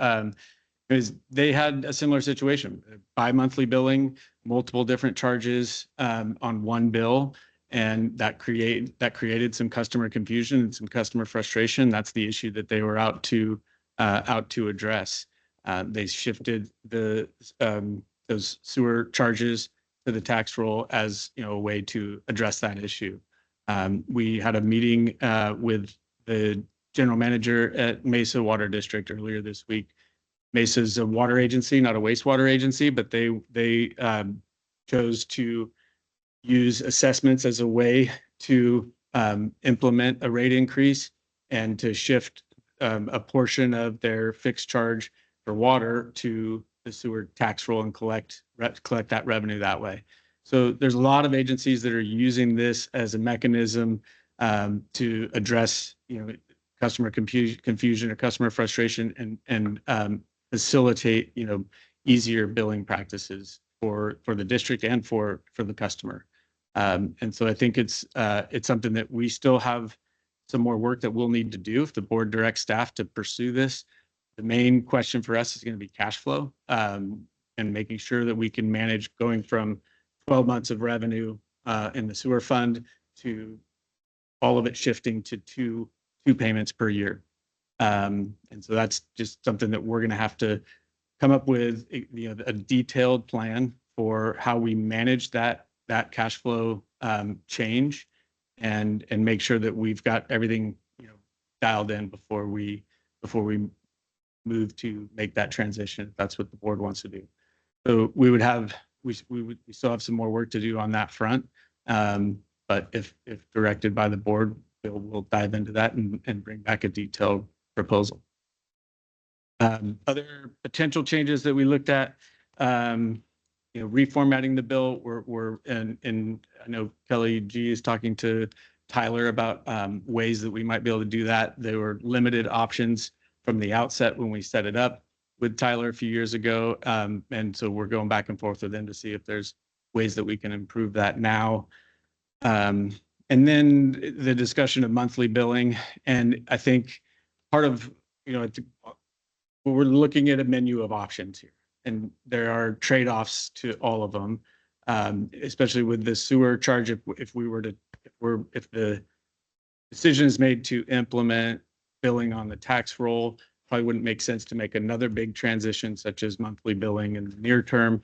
Because they had a similar situation, bi-monthly billing, multiple different charges on one bill, and that created some customer confusion and some customer frustration. That's the issue that they were out to address. They shifted those sewer charges to the tax roll as a way to address that issue. We had a meeting with the general manager at Mesa Water District earlier this week. Mesa is a water agency, not a wastewater agency, but they chose to use assessments as a way to implement a rate increase and to shift a portion of their fixed charge for water to the sewer tax roll and collect that revenue that way. So there's a lot of agencies that are using this as a mechanism to address customer confusion or customer frustration and facilitate easier billing practices for the district and for the customer. And so I think it's something that we still have some more work that we'll need to do if the board directs staff to pursue this. The main question for us is going to be cash flow, and making sure that we can manage going from 12 months of revenue in the sewer fund to all of it shifting to two payments per year. And so that's just something that we're going to have to come up with a detailed plan for how we manage that cash flow change and make sure that we've got everything dialed in before we move to make that transition, if that's what the board wants to do. So we would have, we still have some more work to do on that front. But if directed by the board, we'll dive into that and bring back a detailed proposal. Other potential changes that we looked at, reformatting the bill. And I know Kelly G is talking to Tyler about ways that we might be able to do that. There were limited options from the outset when we set it up with Tyler a few years ago. And so we're going back and forth with them to see if there's ways that we can improve that now. And then the discussion of monthly billing. And I think part of, we're looking at a menu of options here, and there are trade-offs to all of them, especially with the sewer charge. If the decision is made to implement billing on the tax roll, probably wouldn't make sense to make another big transition such as monthly billing in the near term.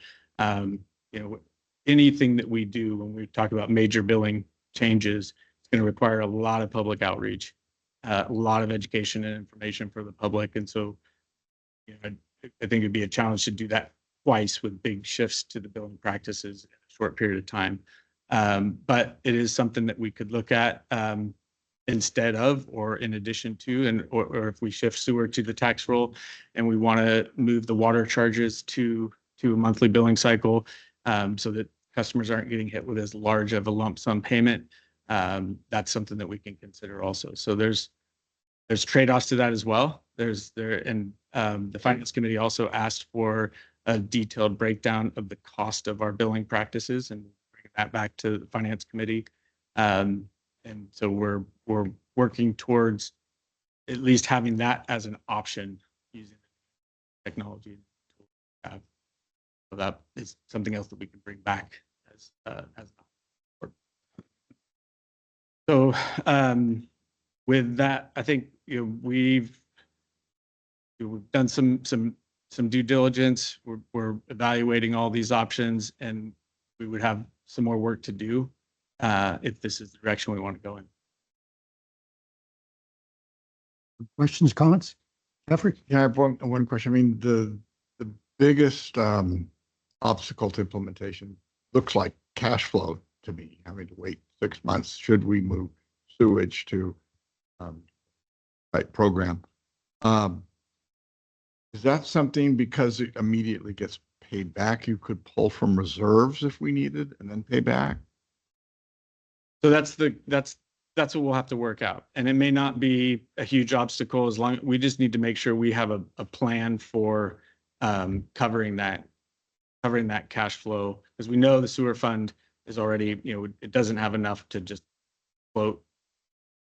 Anything that we do when we talk about major billing changes, it's going to require a lot of public outreach, a lot of education and information for the public. And so, I think it'd be a challenge to do that twice with big shifts to the billing practices in a short period of time. But it is something that we could look at instead of, or in addition to, or if we shift sewer to the tax roll and we want to move the water charges to a monthly billing cycle, so that customers aren't getting hit with as large of a lump sum payment. That's something that we can consider also. So there's trade-offs to that as well. The Finance Committee also asked for a detailed breakdown of the cost of our billing practices and bring that back to the Finance Committee. And so we're working towards at least having that as an option using technology. So that is something else that we can bring back as so with that, I think we've done some due diligence. We're evaluating all these options, and we would have some more work to do if this is the direction we want to go in. Questions, comments? Jeffrey? Yeah, I have one question. I mean, the biggest obstacle to implementation looks like cash flow to me, having to wait 6 months. Should we move sewage to right program? Is that something, because it immediately gets paid back, you could pull from reserves if we needed and then pay back? So that's what we'll have to work out. And it may not be a huge obstacle, as long we just need to make sure we have a plan for covering that cash flow, because we know the sewer fund is already, it doesn't have enough to just float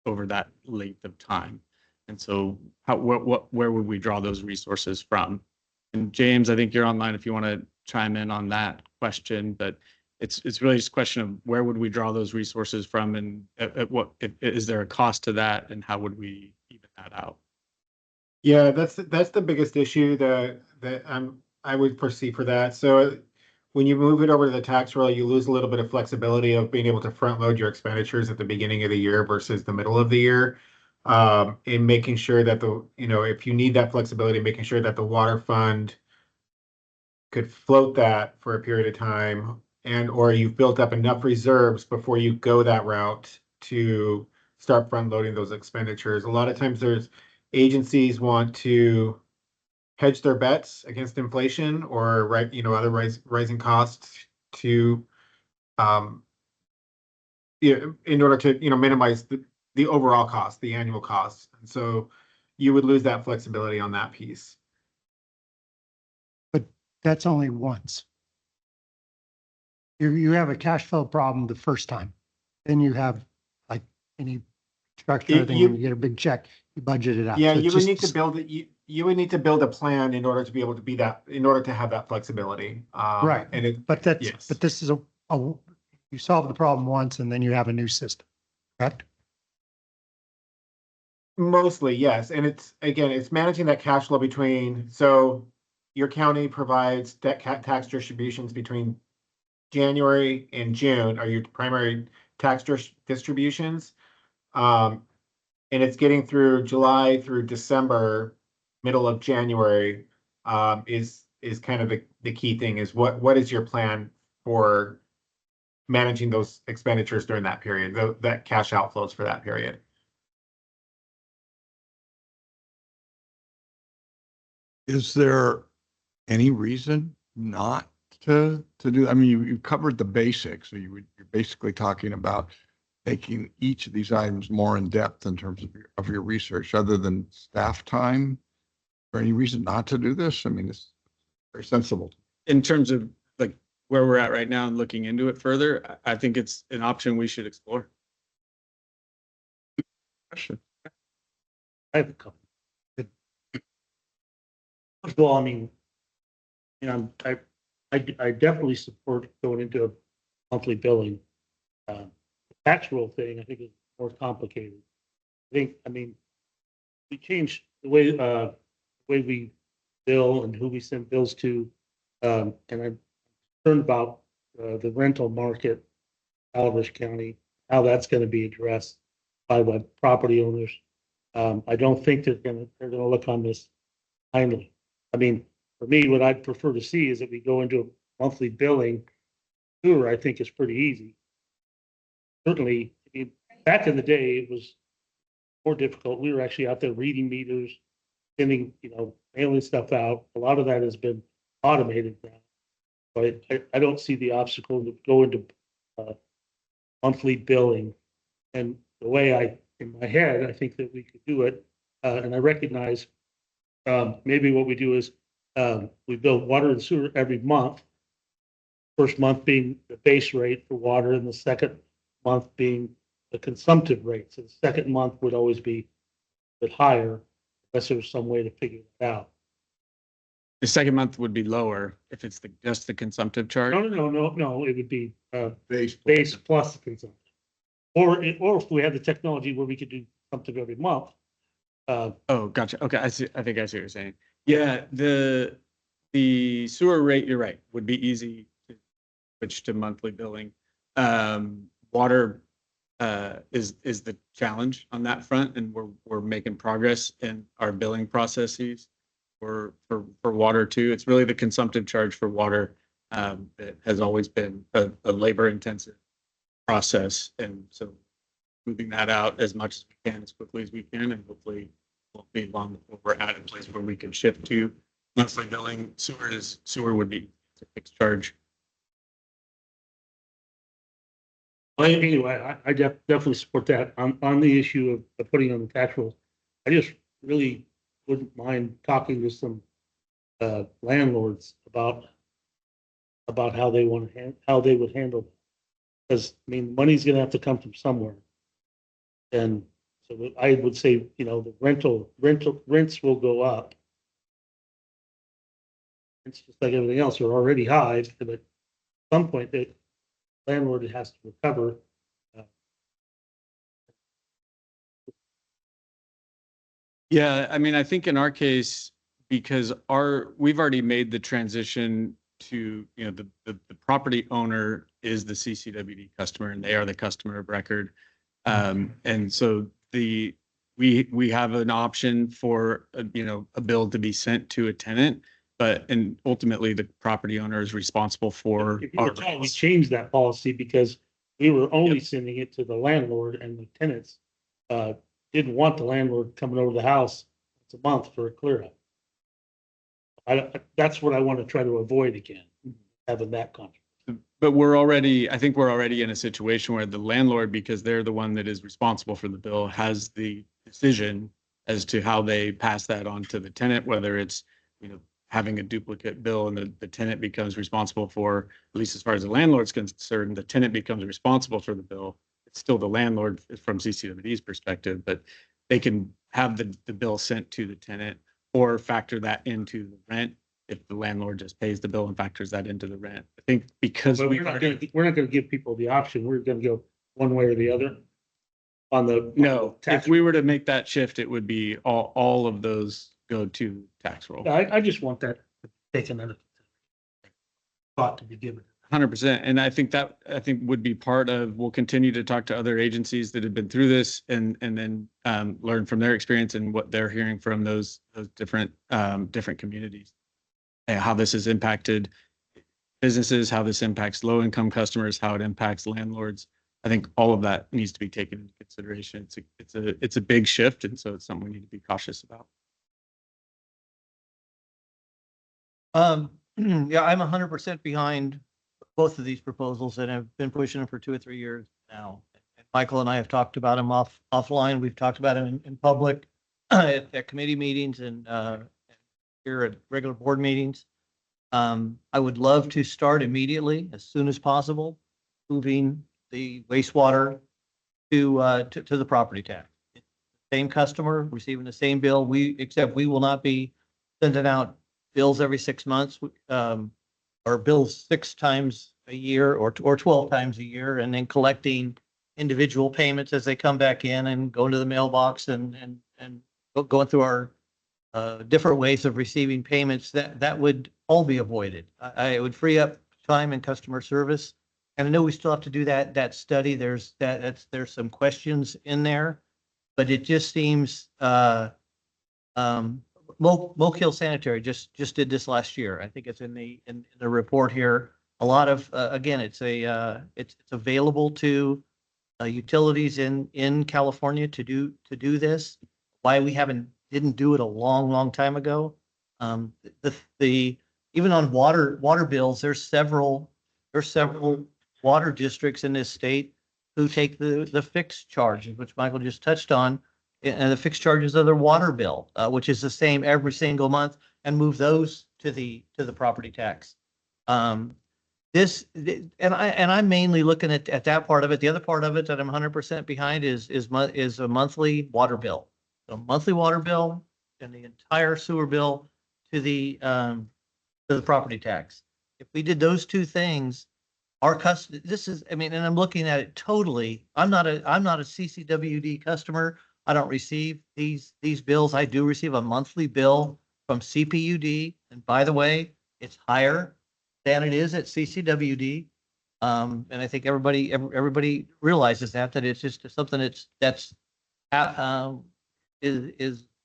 over that length of time. And so where would we draw those resources from? And James, I think you're online if you want to chime in on that question, but it's really just a question of where would we draw those resources from, and is there a cost to that, and how would we even that out? Yeah, that's the biggest issue that I would foresee for that. So when you move it over to the tax roll, you lose a little bit of flexibility of being able to front load your expenditures at the beginning of the year versus the middle of the year. In making sure that if you need that flexibility, making sure that the water fund could float that for a period of time, or you've built up enough reserves before you go that route to start front loading those expenditures. A lot of times there's agencies want to hedge their bets against inflation or other rising costs to in order to minimize the overall cost, the annual cost. And so you would lose that flexibility on that piece. But that's only once. You have a cash flow problem the first time. Then you have, like any structure thing, when you get a big check, you budget it out. Yeah, So you would need to build it. You would need to build a plan in order to be able to in order to have that flexibility. Right. But this is you solve the problem once and then you have a new system, correct? Mostly, yes. And it's managing that cash flow between, so your county provides tax distributions between January and June are your primary tax distributions. And it's getting through July through December middle of January, is kind of the key thing. Is what is your plan for managing those expenditures during that period, that cash outflows for that period? Is there any reason not to do, I mean, you covered the basics, so you're basically talking about making each of these items more in depth in terms of your research, other than staff time. Is there any reason not to do this? I mean, it's very sensible. In terms of like where we're at right now and looking into it further, I think it's an option we should explore. Question. I have a couple. First of all, I mean, I definitely support going into a monthly billing. The tax roll thing, I think, is more complicated. I mean, we changed the way we bill and who we send bills to, and I'm concerned about the rental market, Calaveras County, how that's going to be addressed by the property owners. I don't think they're going to look on this kindly. I mean, for me, what I'd prefer to see is that we go into a monthly billing. Sewer, I think, is pretty easy. Certainly, I mean, back in the day, it was more difficult. We were actually out there reading meters, sending, mailing stuff out. A lot of that has been automated now. But I don't see the obstacle to go into monthly billing. And the way in my head, I think that we could do it. And I recognize maybe what we do is we bill water and sewer every month. First month being the base rate for water, and the second month being the consumptive rate. So the second month would always be a bit higher, unless there was some way to figure that out. The second month would be lower if it's just the consumptive charge. No. It would be base plus the consumptive. Or if we had the technology where we could do something every month. Oh, gotcha. Okay, I see. I think I see what you're saying. Yeah, the sewer rate, you're right, would be easy to switch to monthly billing. Water is the challenge on that front, and we're making progress in our billing processes for water too. It's really the consumptive charge for water that has always been a labor intensive process, and so moving that out as much as we can, as quickly as we can, and hopefully won't be long before we're at a place where we can shift to monthly billing. Sewer would be a fixed charge. Well, anyway, I definitely support that. On the issue of putting on the tax rolls, I just really wouldn't mind talking to some landlords about how they would handle it. Because I mean, money's going to have to come from somewhere, and so I would say, the rents will go up. It's just like everything else; they're already high, but at some point, the landlord has to recover. Yeah, I mean, I think in our case, because we've already made the transition to, the property owner is the CCWD customer, and they are the customer of record. And so we have an option for a bill to be sent to a tenant, and ultimately the property owner is responsible for. If you recall, we changed that policy because we were only sending it to the landlord, and the tenants didn't want the landlord coming over the house once a month for a clear up. That's what I want to try to avoid again, having that contract. But I think we're already in a situation where the landlord, because they're the one that is responsible for the bill, has the decision as to how they pass that on to the tenant, whether it's, having a duplicate bill and the tenant becomes responsible for, at least as far as the landlord's concerned, the tenant becomes responsible for the bill. It's still the landlord from CCWD's perspective, but they can have the bill sent to the tenant or factor that into the rent if the landlord just pays the bill and factors that into the rent. I think because we're not going to give people the option. We're going to go one way or the other on the tax. If we were to make that shift, it would be all of those go to tax roll. I just want that taken another thought to be given. 100%. And I think would be part of, we'll continue to talk to other agencies that have been through this and then learn from their experience and what they're hearing from those different communities. And how this has impacted businesses, how this impacts low income customers, how it impacts landlords. I think all of that needs to be taken into consideration. It's a big shift. And so it's something we need to be cautious about. Yeah, I'm 100% behind both of these proposals and have been pushing them for 2 or 3 years now. And Michael and I have talked about them offline. We've talked about them in public at committee meetings and here at regular board meetings. I would love to start immediately, as soon as possible, moving the wastewater to the property tax. Same customer receiving the same bill. Except we will not be sending out bills every 6 months, or bills 6 times a year or 12 times a year, and then collecting individual payments as they come back in and go into the mailbox and going through our different ways of receiving payments. That would all be avoided. It would free up time and customer service. And I know we still have to do that study. There's some questions in there, but it just seems Moke Hill Sanitary just did this last year. I think it's in the report here. A lot of again, it's available to utilities in California to do this. Why we didn't do it a long time ago. Even on water bills, there's several water districts in this state who take the fixed charges, which Michael just touched on, and the fixed charges of their water bill, which is the same every single month, and move those to the property tax. I'm mainly looking at that part of it. The other part of it that I'm 100% behind is a monthly water bill. So monthly water bill and the entire sewer bill to the property tax. If we did those two things, and I'm looking at it totally. I'm not a CCWD customer. I don't receive these bills. I do receive a monthly bill from CPUD, and by the way, it's higher than it is at CCWD. And I think everybody realizes that it's just something that's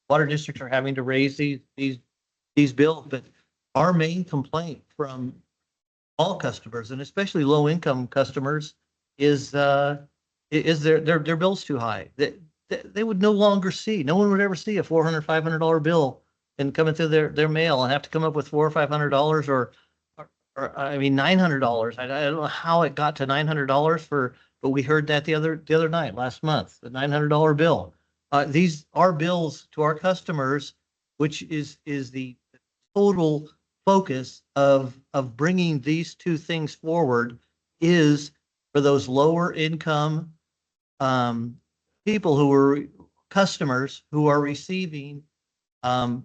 water districts are having to raise these bills. But our main complaint from all customers, and especially low income customers, is their bill's too high. They would no one would ever see a $400, $500 bill and coming through their mail and have to come up with $400 or $500 or $900. I don't know how it got to $900 but we heard that the other night, last month, the $900 bill. These are bills to our customers, which is the total focus of bringing these two things forward, is for those lower income people who are customers who are receiving 4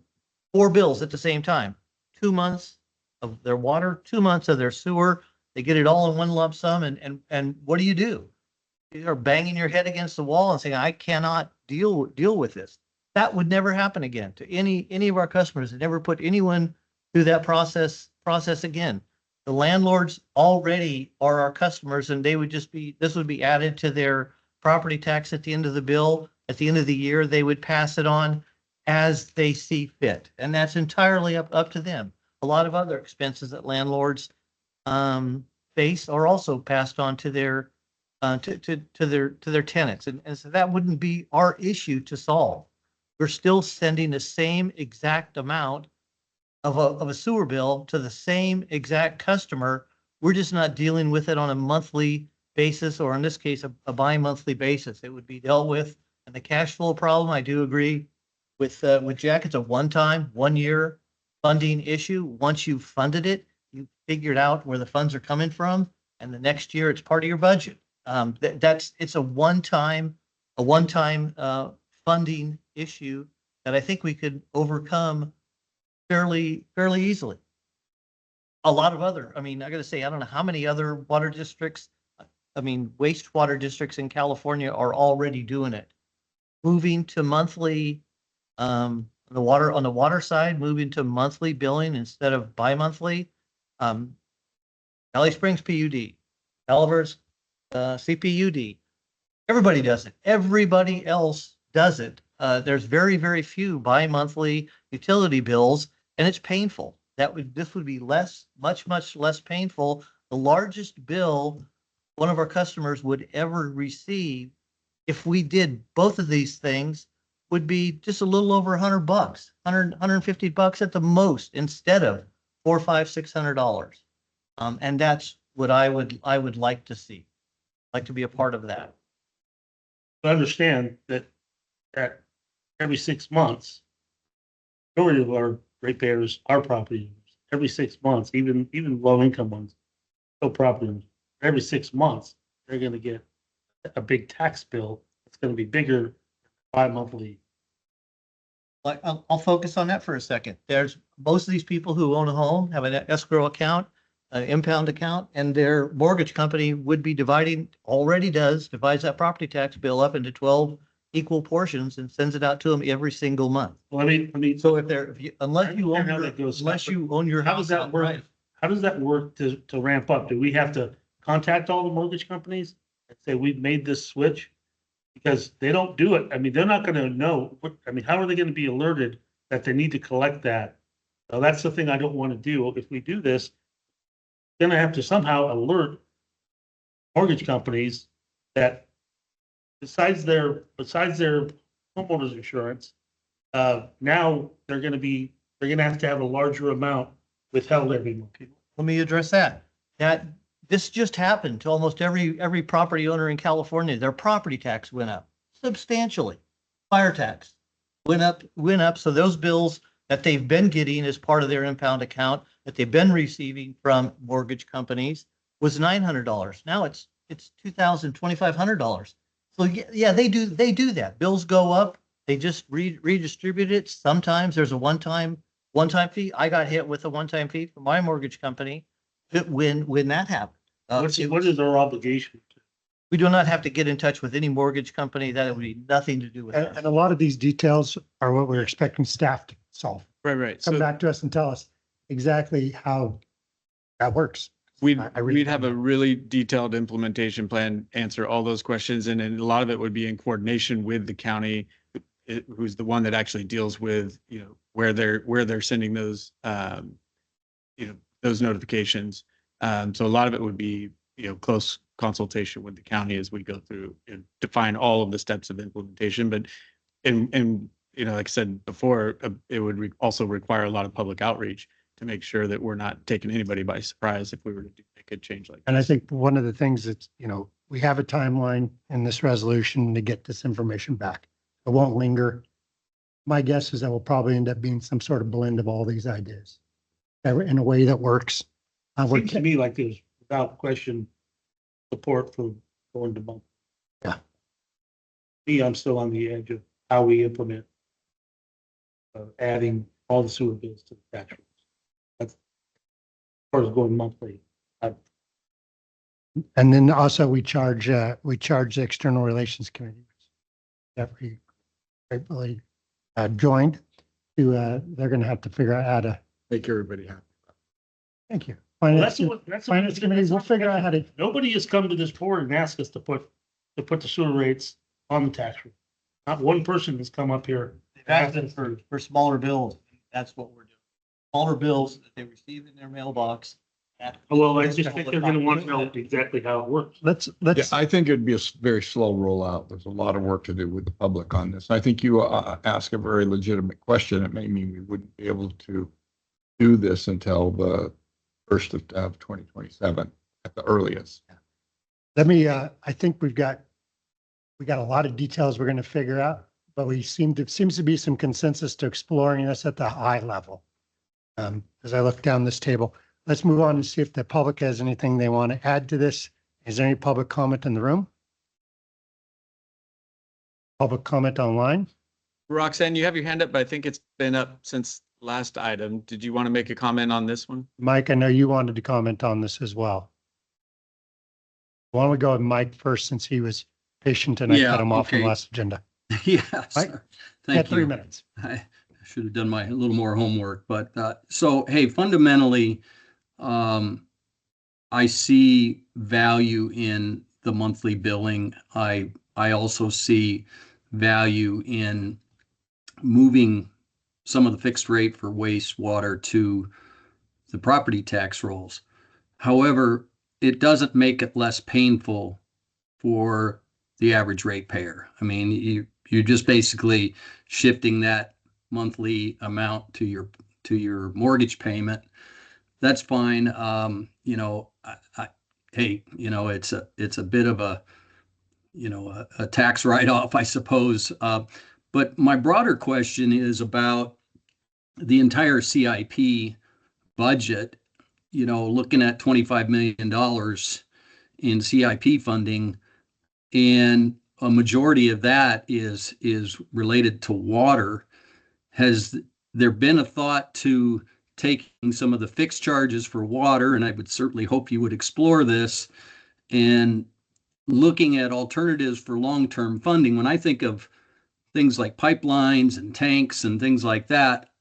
bills at the same time. 2 months of their water, 2 months of their sewer. They get it all in one lump sum, and what do? You're banging your head against the wall and saying, I cannot deal with this. That would never happen again to any of our customers. It never put anyone through that process again. The landlords already are our customers, and this would be added to their property tax at the end of the bill. At the end of the year, they would pass it on as they see fit, and that's entirely up to them. A lot of other expenses that landlords face are also passed on to their tenants, and so that wouldn't be our issue to solve. We're still sending the same exact amount of a sewer bill to the same exact customer. We're just not dealing with it on a monthly basis, or in this case, a bi-monthly basis. It would be dealt with. And the cash flow problem, I do agree with Jack. It's a one-time, 1-year funding issue. Once you've funded it, you figured out where the funds are coming from, and the next year it's part of your budget. It's a one-time funding issue that I think we could overcome fairly easily. A lot of other, I gotta say, I don't know how many other water districts, wastewater districts in California are already doing it. Moving to monthly, on the water side, moving to monthly billing instead of bi-monthly. Valley Springs PUD, Calvers, CPUD. Everybody does it. Everybody else does it. There's very, very few bi-monthly utility bills, and it's painful. This would be much less painful. The largest bill one of our customers would ever receive if we did both of these things would be just a little over $100, 150 bucks at the most, instead of $400, $500, $600. And that's what I would like to see, like to be a part of that. I understand that every 6 months, majority of our ratepayers are property owners. Every 6 months, even low income ones, still property owners. Every 6 months, they're going to get a big tax bill. It's going to be bigger bi-monthly. Like, I'll focus on that for a second. There's most of these people who own a home have an escrow account, an impound account, and their mortgage company would be already divides that property tax bill up into 12 equal portions and sends it out to them every single month. Well, I mean, So unless you understand how that goes, own your how house does that work? outright. How does that work to ramp up? Do we have to contact all the mortgage companies and say we've made this switch? Because they don't do it. I mean, they're not gonna know how are they gonna be alerted that they need to collect that? Now, that's the thing I don't want to do. If we do this, then I have to somehow alert mortgage companies that besides their homeowners insurance, now they're gonna have to have a larger amount withheld every month. Let me address that. This just happened to almost every property owner in California. Their property tax went up substantially. Fire tax went up. So those bills that they've been getting as part of their impound account that they've been receiving from mortgage companies was $900. Now it's $2,000, $2,500. So yeah, they do that. Bills go up. They just redistribute it. Sometimes there's a one-time fee. I got hit with a one-time fee from my mortgage company when that happened. What is our obligation? We do not have to get in touch with any mortgage company. That would be nothing to do with And us. a lot of these details are what we're expecting staff to solve. Right. Come So back to us and tell us exactly how that works. we'd I really have a don't know. really detailed implementation plan, answer all those questions, and then a lot of it would be in coordination with the county, who's the one that actually deals with, where they're sending those, those notifications. So a lot of it would be, close consultation with the county as we go through and define all of the steps of implementation. But like I said before, it would also require a lot of public outreach to make sure that we're not taking anybody by surprise if we were to make a change like And I this. think one of the things that's, we have a timeline in this resolution to get this information back. It won't linger. My guess is that will probably end up being some sort of blend of all these ideas in a way that works. Seems to me like there's without question support for going to month. Yeah. Me, I'm still on the edge of how we implement adding all the sewer bills to the tax rolls. That's as far as going monthly. And then also we charge the External Relations Committee that we gratefully joined to, they're going to have to figure out how to. Make everybody happy. Thank you. Well, Finance Committee, we'll figure out how to. Nobody has come to this board and asked us to put the sewer rates on the tax roll. Not one person has come up here. They've asked us for smaller bills. That's what we're doing. Smaller bills that they receive in their mailbox. Well, I just think they're gonna want to know exactly how it works. Let's, Yeah, I think it'd be a very slow rollout. There's a lot of work to do with the public on this. I think you ask a very legitimate question. It may mean we wouldn't be able to do this until the first of 2027 at the earliest. let me, I think we got a lot of details we're going to figure out, but seems to be some consensus to exploring this at the high level. As I look down this table, let's move on and see if the public has anything they want to add to this. Is there any public comment in the room? Public comment online? Roxanne, you have your hand up, but I think it's been up since last item. Did you want to make a comment on this one? Mike, I know you wanted to comment on this as well. Why don't we go with Mike first, since he was patient and I Yeah, cut him off from okay. last agenda. Yes, Mike, You thank got 3 you. minutes. I should have done a little more homework, but so, hey, fundamentally, I see value in the monthly billing. I also see value in moving some of the fixed rate for wastewater to the property tax rolls. However, it doesn't make it less painful for the average ratepayer. I mean, you're just basically shifting that monthly amount to your mortgage payment. That's fine. You know, hey, you know, it's a bit of a, you know, a tax write-off, I suppose. But my broader question is about the entire CIP budget. You know, looking at $25 million in CIP funding, and a majority of that is related to water. Has there been a thought to taking some of the fixed charges for water, and I would certainly hope you would explore this, and looking at alternatives for long-term funding? When I think of things like pipelines and tanks and things like that,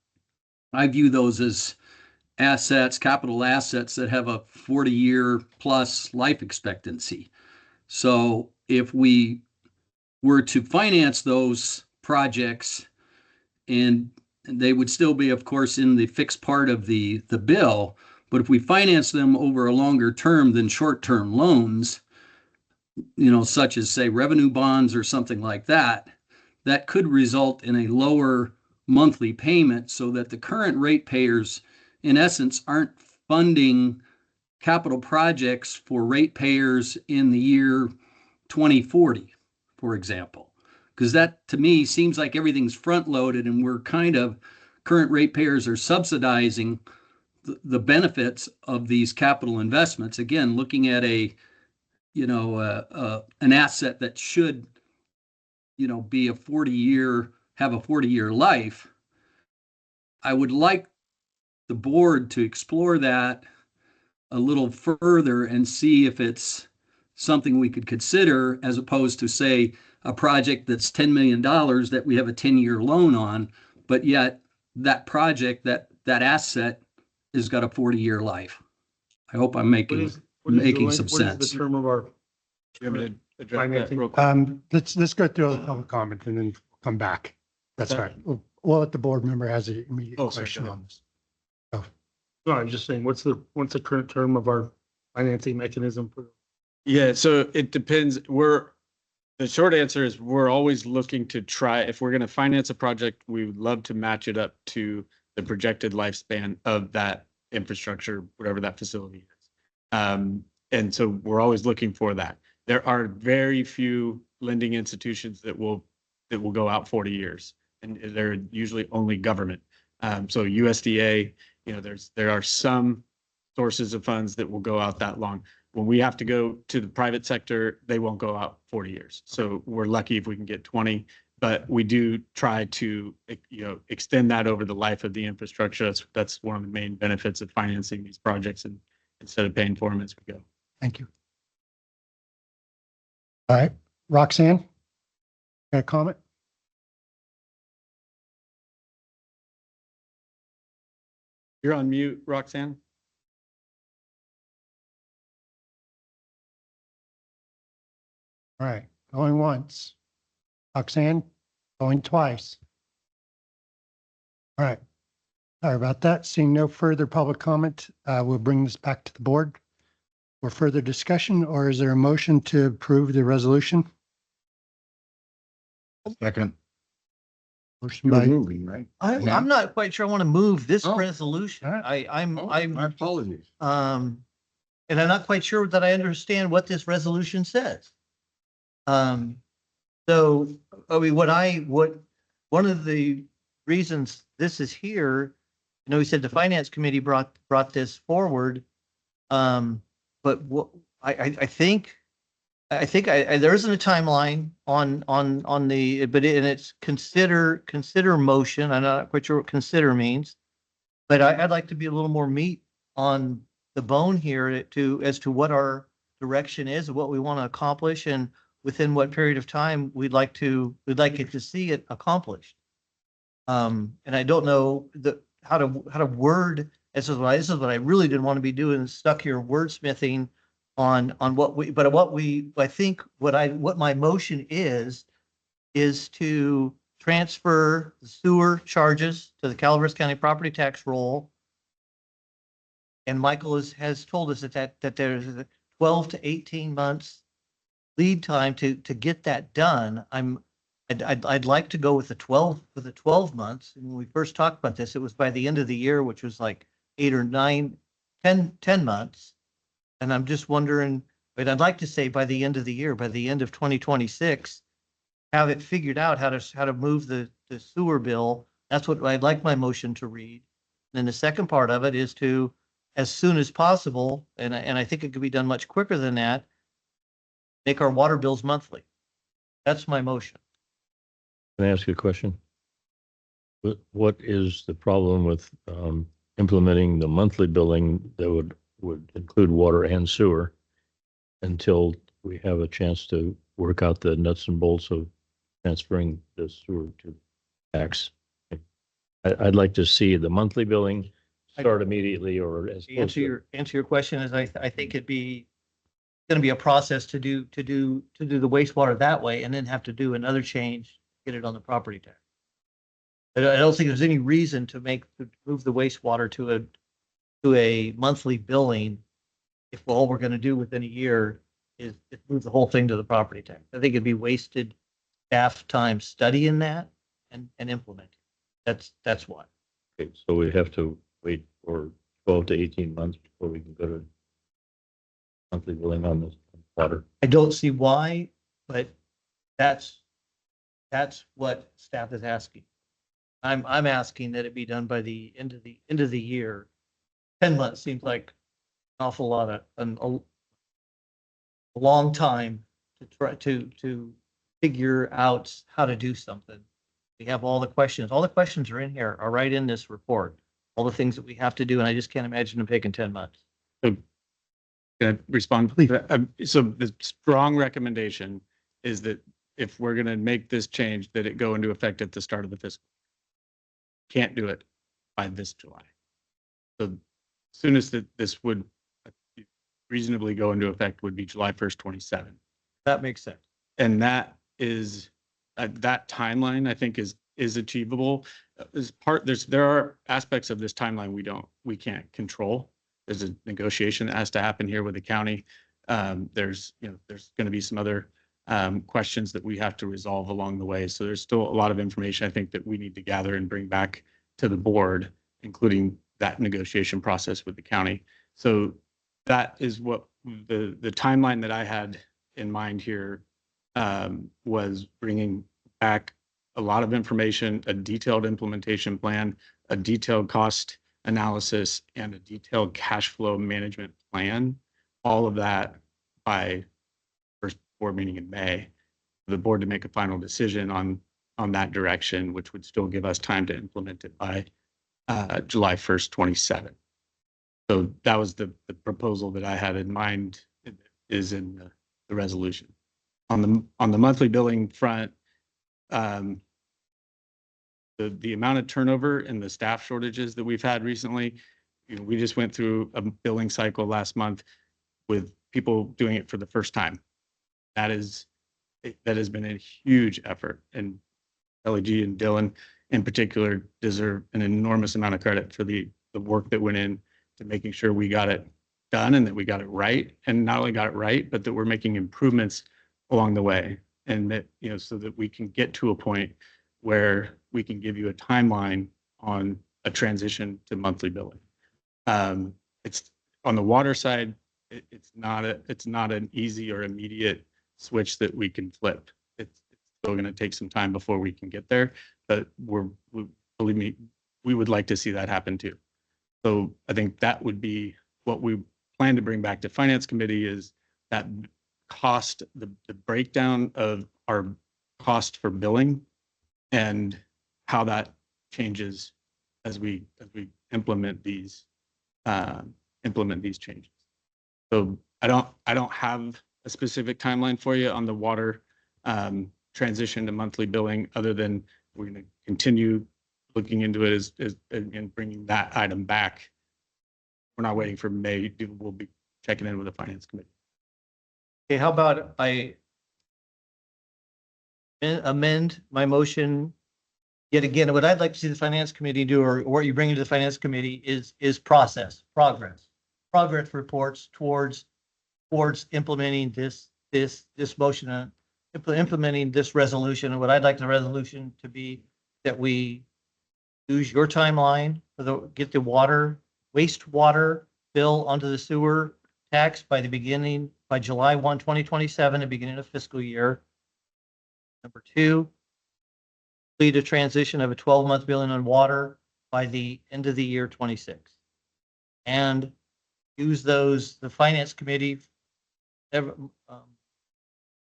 I view those as assets, capital assets that have a 40-year plus life expectancy. So if we were to finance those projects, and they would still be, of course, in the fixed part of the bill, but if we finance them over a longer term than short-term loans, you know, such as, say, revenue bonds or something like that, that could result in a lower monthly payment, so that the current ratepayers, in essence, aren't funding capital projects for ratepayers in the year 2040, for example. Because that, to me, seems like everything's front-loaded, and we're kind of, current ratepayers are subsidizing the benefits of these capital investments. Again, looking at a, you know, an asset that should, you know, be a 40-year, have a 40-year life. I would like the board to explore that a little further and see if it's something we could consider, as opposed to, say, a project that's $10 million that we have a 10-year loan on, but yet that project, that asset has got a 40-year life. I hope I'm making some sense. What is the term of our? You want me to address that Financing. real quick? Let's go through the public comment and then come back. That's Okay. right. We'll let the board member has an immediate Oh, sorry, question go on this. No, I'm just saying, what's the current term of our financing mechanism for? Yeah, so it depends. The short answer is we're always looking to try, if we're going to finance a project, we would love to match it up to the projected lifespan of that infrastructure, whatever that facility is. And so we're always looking for that. There are very few lending institutions that will go out 40 years, and they're usually only government. So USDA, you know, there are some sources of funds that will go out that long. When we have to go to the private sector, they won't go out 40 years. So we're lucky if we can get 20, but we do try to, you know, extend that over the life of the infrastructure. That's one of the main benefits of financing these projects, and instead of paying for them as we go. Thank you. All right, Roxanne, got a comment? You're on mute, Roxanne. All right, going once. Roxanne, going twice. All right, sorry about that. Seeing no further public comment, we'll bring this back to the board for further discussion, or is there a motion to approve the resolution? Second. Motion You're by, moving, right? I'm not quite sure I want to move this Oh. resolution. All right. I'm, My apologies. and I'm not quite sure that I understand what this resolution says. So, I mean, one of the reasons this is here, you know, we said the finance committee brought this forward. But what I think there isn't a timeline on the, but it's consider motion. I'm not quite sure what consider means, but I'd like to be a little more meat on the bone here as to what our direction is and what we want to accomplish, and within what period of time we'd like it to see it accomplished. And I don't know how to word This is what I really didn't want to be doing, stuck here wordsmithing on I think what my motion is to transfer the sewer charges to the Calaveras County property tax roll. And Michael has told us that there's a 12 to 18 months lead time to get that done. I'd like to go with the 12 months. And when we first talked about this, it was by the end of the year, which was like 8 or 9, 10 months. And I'm just wondering, but I'd like to say by the end of the year, by the end of 2026, have it figured out how to move the sewer bill. That's what I'd like my motion to read. And then the second part of it is to, as soon as possible, and I think it could be done much quicker than that, make our water bills monthly. That's my motion. Can I ask you a question? What is the problem with implementing the monthly billing that would include water and sewer until we have a chance to work out the nuts and bolts of transferring the sewer to tax? I'd like to see the monthly billing start immediately, or as Answer your question is I think it'd be going to be a process to do the wastewater that way, and then have to do another change, get it on the property tax. I don't think there's any reason to move the wastewater to a monthly billing if all we're going to do within a year is move the whole thing to the property tax. I think it'd be wasted staff time studying that and implementing. That's why. Okay, so we have to wait for 12 to 18 months before we can go to monthly billing on this water. I don't see why, but that's what staff is asking. I'm asking that it be done by the end of the year. 10 months seems like an awful lot of a long time to try to figure out how to do something. We have all the questions. All the questions are in here, are right in this report. All the things that we have to do, and I just can't imagine them taking 10 months. Can I respond? So the strong recommendation is that if we're going to make this change, that it go into effect at the start of the fiscal. Can't do it by this July. So soonest that this would reasonably go into effect would be July 1st, 27. That makes sense. And that is that timeline, I think, is achievable. There are aspects of this timeline we can't control. There's a negotiation that has to happen here with the county. There's going to be some other questions that we have to resolve along the way. So there's still a lot of information I think that we need to gather and bring back to the board, including that negotiation process with the county. So that is what the timeline that I had in mind here was bringing back a lot of information, a detailed implementation plan, a detailed cost analysis, and a detailed cash flow management plan. All of that by first board meeting in May, for the board to make a final decision on that direction, which would still give us time to implement it by July 1st, 27. So that was the proposal that I had in mind, is in the resolution. On the monthly billing front, the amount of turnover and the staff shortages that we've had recently, we just went through a billing cycle last month with people doing it for the first time. That has been a huge effort, and LEG and Dylan in particular deserve an enormous amount of credit for the work that went in to making sure we got it done and that we got it right, and not only got it right, but that we're making improvements along the way, and that, so that we can get to a point where we can give you a timeline on a transition to monthly billing. It's on the water side, it's not an easy or immediate switch that we can flip. It's still going to take some time before we can get there, but believe me, we would like to see that happen too. So I think that would be what we plan to bring back to Finance Committee, is that cost, the breakdown of our cost for billing and how that changes as we implement these changes. So I don't have a specific timeline for you on the water transition to monthly billing, other than we're going to continue looking into it and bringing that item back we're not waiting for May. We'll be checking in with the finance committee. Okay, how about I amend my motion? Yet again, what I'd like to see the finance committee do, or what you bring into the finance committee is progress reports towards implementing this motion, implementing this resolution. And what I'd like the resolution to be that we use your timeline for get the wastewater bill onto the sewer tax by July 1, 2027, the beginning of fiscal year. Number two, lead a transition of a 12-month billing on water by the end of the year 26. And use the finance committee.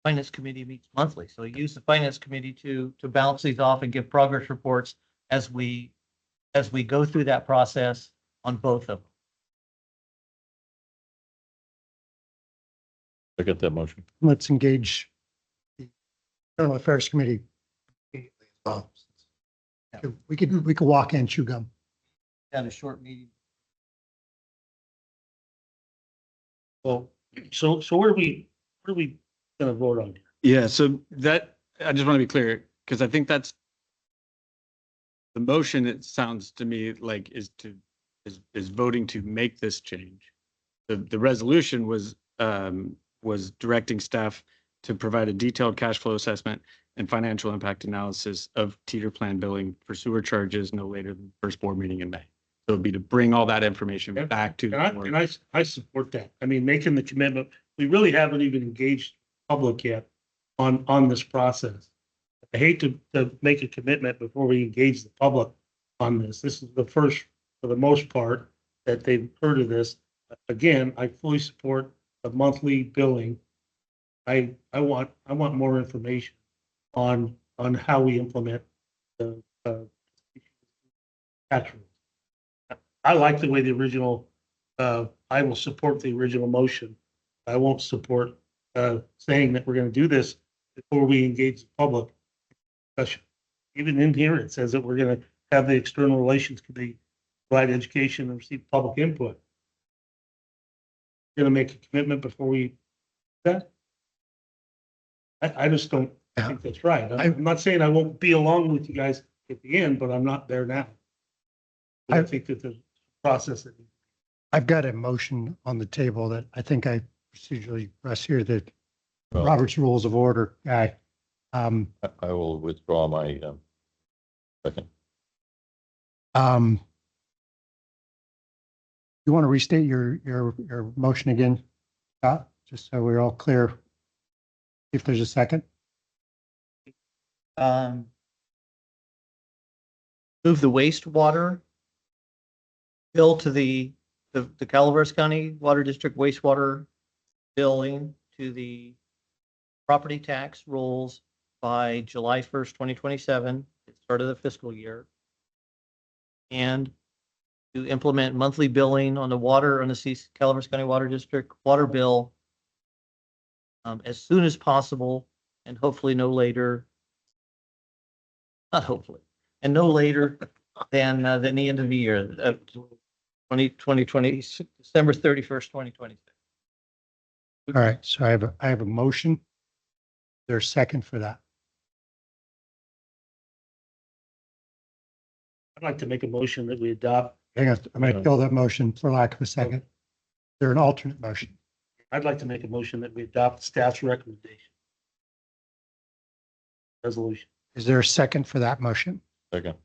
Finance committee meets monthly. So use the finance committee to bounce these off and give progress reports as we go through that process on both of them. Look at that motion. Let's engage the Internal Affairs Committee. We could walk and chew gum. Had a short meeting. Well, so what are we gonna vote on? Yeah, so that, I just want to be clear, because I think that's the motion, it sounds to me like is voting to make this change. The resolution was directing staff to provide a detailed cash flow assessment and financial impact analysis of teeter plan billing for sewer charges no later than the first board meeting in May. So it'd be to bring all that information back to. And I support that. I mean, making the commitment, we really haven't even engaged public yet on this process. I hate to make a commitment before we engage the public on this. This is the first, for the most part, that they've heard of this. Again, I fully support the monthly billing. I want more information on how we implement the tax rules. I like the way the original, I will support the original motion. I won't support saying that we're going to do this before we engage the public discussion. Even in here, it says that we're going to have the External Relations Committee provide education and receive public input. We're going to make a commitment before we do that. I just don't think that's right. I'm not saying I won't be along with you guys at the end, but I'm not there now. I think that the process that I've got a motion on the table that I think I procedurally press here, that Well, Robert's Rules of Order guy. I will withdraw my second. You want to restate your motion again, Scott, just so we're all clear if there's a second? Move the wastewater bill to the Calaveras County Water District wastewater billing to the property tax rolls by July 1st, 2027, at the start of the fiscal year. And to implement monthly billing on the water on the Calaveras County Water District water bill as soon as possible, and hopefully no later, not hopefully, and no later than the end of the year, 2020, December 31st, 2026. All right, so I have a motion. There's a second for that. I'd like to make a motion that we adopt. Hang on, I'm going to kill that motion for lack of a second. There an alternate motion? I'd like to make a motion that we adopt staff's recommendation. Resolution. Is there a second for that motion? Second.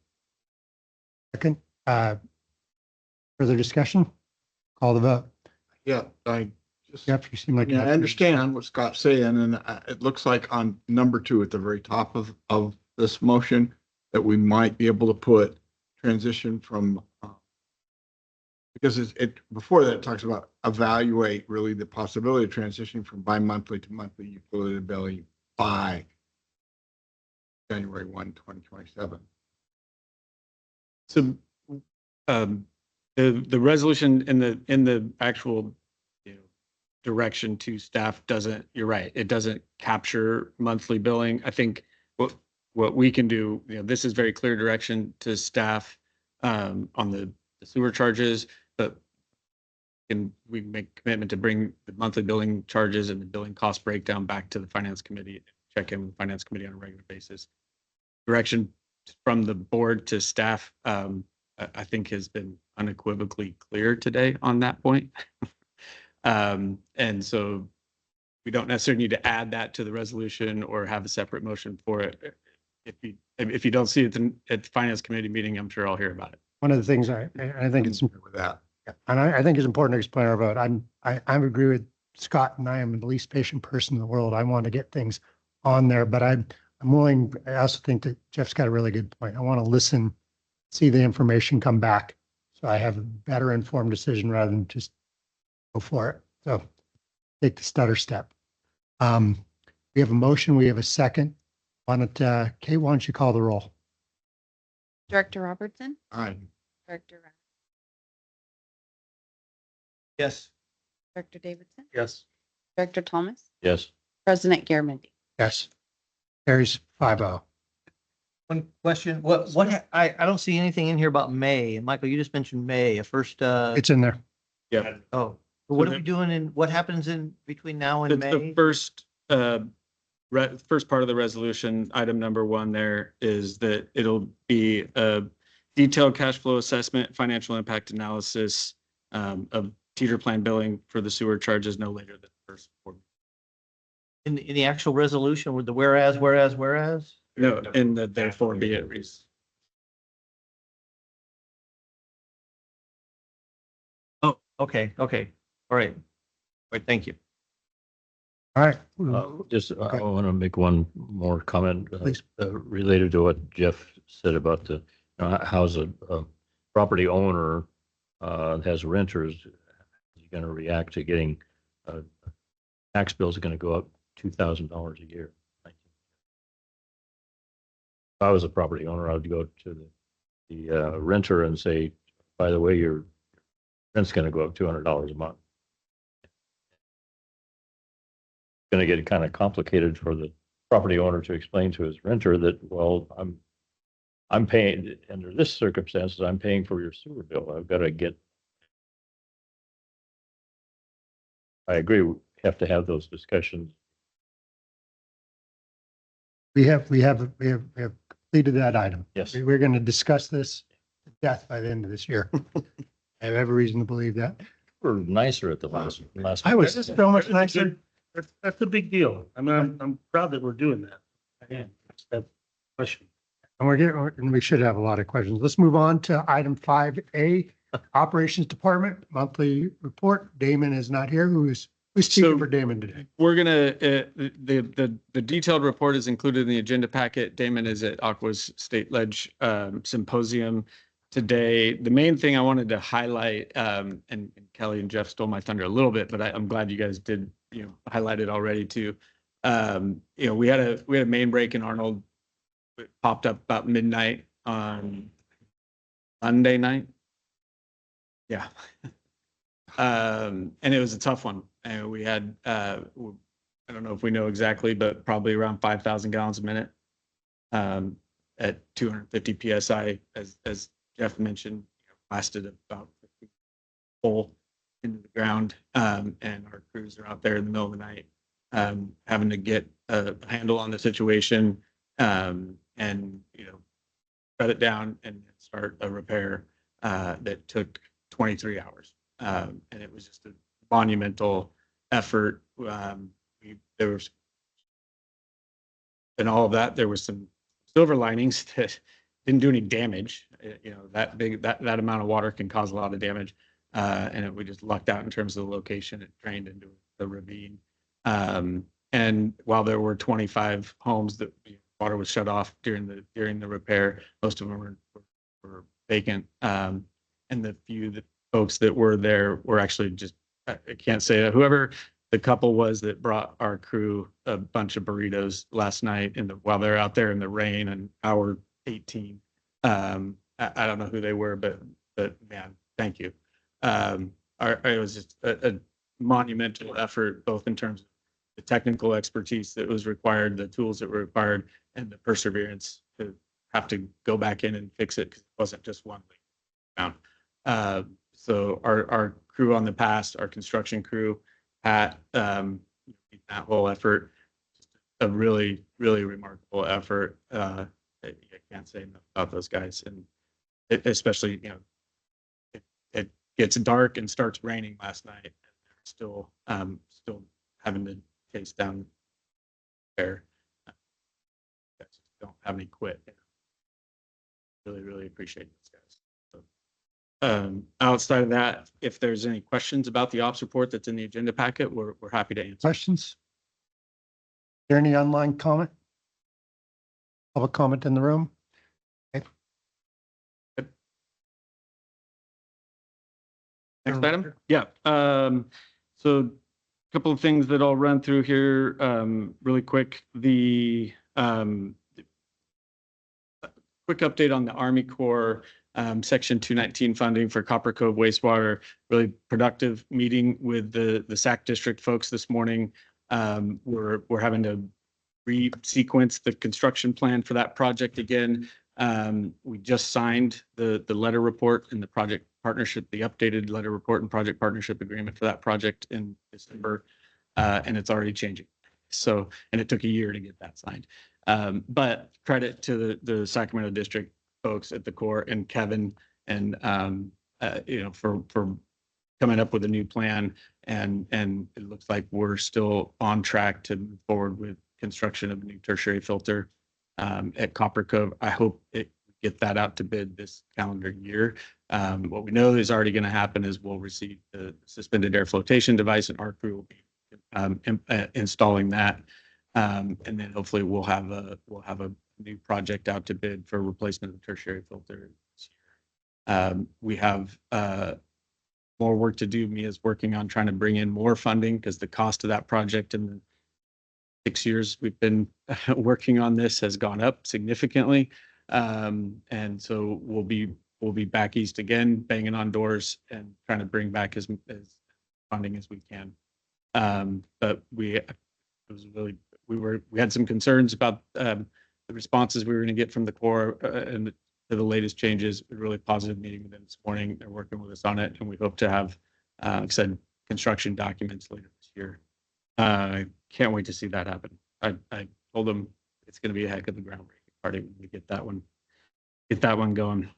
Second. Further discussion? Call the vote. Yeah, I just, Jeff, you seem like. you yeah, have I to- understand what Scott's saying, and it looks like on number 2 at the very top of this motion that we might be able to put transition from, because it before that it talks about evaluate really the possibility of transitioning from bi-monthly to monthly utility billing by January 1, 2027. So the resolution in the actual direction to staff doesn't, you're right, it doesn't capture monthly billing. I think what we can do, this is very clear direction to staff on the sewer charges, but we make commitment to bring the monthly billing charges and the billing cost breakdown back to the finance committee, check in with the finance committee on a regular basis. Direction from the board to staff, I think has been unequivocally clear today on that point. And so we don't necessarily need to add that to the resolution or have a separate motion for it. If you don't see it at the finance committee meeting, I'm sure I'll hear about it. One of the things I think it's With that. And I think it's important to explain our vote. I agree with Scott, and I am the least patient person in the world. I want to get things on there, but I'm willing, I also think that Jeff's got a really good point. I want to listen, see the information come back. So I have a better informed decision rather than just go for it. So take the stutter step. We have a motion, we have a second. Why don't, Kate, why don't you call the roll? Director Robertson, Aye. Director Ryan, Yes. Director Davidson, Yes. Director Thomas, Yes. President Garamendi. Yes. Carries 5-0. One question, I don't see anything in here about May. Michael, you just mentioned May, a first, It's in there. Yeah. oh, what are we doing what happens in between now and The May? first, first part of the resolution, item number 1 there is that it'll be a detailed cash flow assessment, financial impact analysis of teeter plan billing for the sewer charges no later than the first quarter. In the actual resolution with the whereas? No, and that therefore be it reason. Oh, okay, all right. Thank you. All right. Just, I want to make one more comment Please. related to what Jeff said about the, how's a property owner has renters, is going to react to getting tax bills are going to go up $2,000 a year. If I was a property owner, I would go to the renter and say, by the way, your rent's going to go up $200 a month. Going to get kind of complicated for the property owner to explain to his renter that, well, I'm paying under this circumstances, I'm paying for your sewer bill. I've got to get. I agree. We have to have those discussions. We have completed that item. Yes. We're going to discuss this to death by the end of this year. I have every reason to believe that. We're nicer at the last. I was so much nicer. That's a big deal. I mean, I'm proud that we're doing that. Again, that's that question. And we should have a lot of questions. Let's move on to item 5A, Operations Department Monthly Report. Damon is not here. Who's speaking for Damon today? We're gonna, the detailed report is included in the agenda packet. Damon is at Aqua's State Ledge Symposium today. The main thing I wanted to highlight, and Kelly and Jeff stole my thunder a little bit, but I'm glad you guys did, highlight it already too. We had a main break in Arnold. It popped up about midnight on Monday night. Yeah. And it was a tough one. And we had, I don't know if we know exactly, but probably around 5,000 gallons a minute at 250 PSI, as Jeff mentioned, lasted about 50 hole into the ground. And our crews are out there in the middle of the night, having to get a handle on the situation and, shut it down and start a repair that took 23 hours. And it was just a monumental effort. There was, and all of that, there was some silver linings that didn't do any damage. That amount of water can cause a lot of damage. And we just lucked out in terms of the location. It drained into the ravine. And while there were 25 homes that water was shut off during the repair, most of them were vacant. And the few folks that were there were actually just, I can't say that, whoever the couple was that brought our crew a bunch of burritos last night while they're out there in the rain on hour 18. I don't know who they were, but man, thank you. It was just a monumental effort, both in terms of the technical expertise that was required, the tools that were required, and the perseverance to have to go back in and fix it because it wasn't just one leak down. So our crew on the past, our construction crew, Pat, that whole effort, a really, really remarkable effort. I can't say enough about those guys, and especially, it gets dark and starts raining last night, and they're still having to chase down there. Don't have any quit. Really, really appreciate those guys. So, outside of that, if there's any questions about the ops report that's in the agenda packet, we're happy to answer. Questions? Is there any online comment? Public comment in the room? Okay. Next item? Yeah. So a couple of things that I'll run through here really quick. The quick update on the Army Corps Section 219 funding for Copper Cove wastewater. Really productive meeting with the SAC district folks this morning. We're having to re-sequence the construction plan for that project again. We just signed the letter report and the project partnership, the updated letter report and project partnership agreement for that project in December, and it's already changing. So, and it took a year to get that signed. But credit to the Sacramento district folks at the Corps and Kevin and for coming up with a new plan, and it looks like we're still on track to move forward with construction of a new tertiary filter at Copper Cove. I hope it get that out to bid this calendar year. What we know is already going to happen is we'll receive the suspended air flotation device, and our crew will be installing that. And then hopefully we'll have a new project out to bid for replacement of the tertiary filter this year. We have more work to do. Mia's working on trying to bring in more funding because the cost of that project in the 6 years we've been working on this has gone up significantly. And so we'll be back east again, banging on doors and trying to bring back as funding as we can. But we had some concerns about the responses we were going to get from the Corps and to the latest changes. A really positive meeting with them this morning. They're working with us on it, and we hope to have, like I said, construction documents later this year. Can't wait to see that happen. I told them it's going to be a heck of a groundbreaking party when we get that one going.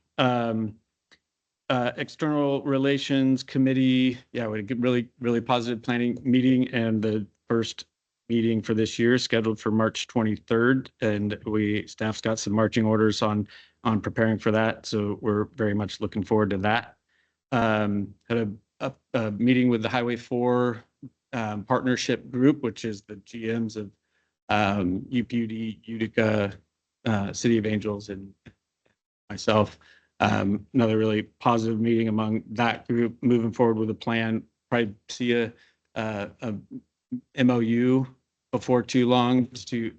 External Relations Committee, yeah, we had a really, really positive planning meeting, and the first meeting for this year scheduled for March 23rd, and staff's got some marching orders on preparing for that, so we're very much looking forward to that. Had a meeting with the Highway 4 partnership group, which is the GMs of UPUD, Utica, City of Angels, and myself. Another really positive meeting among that group, moving forward with a plan. Probably see a MOU before too long to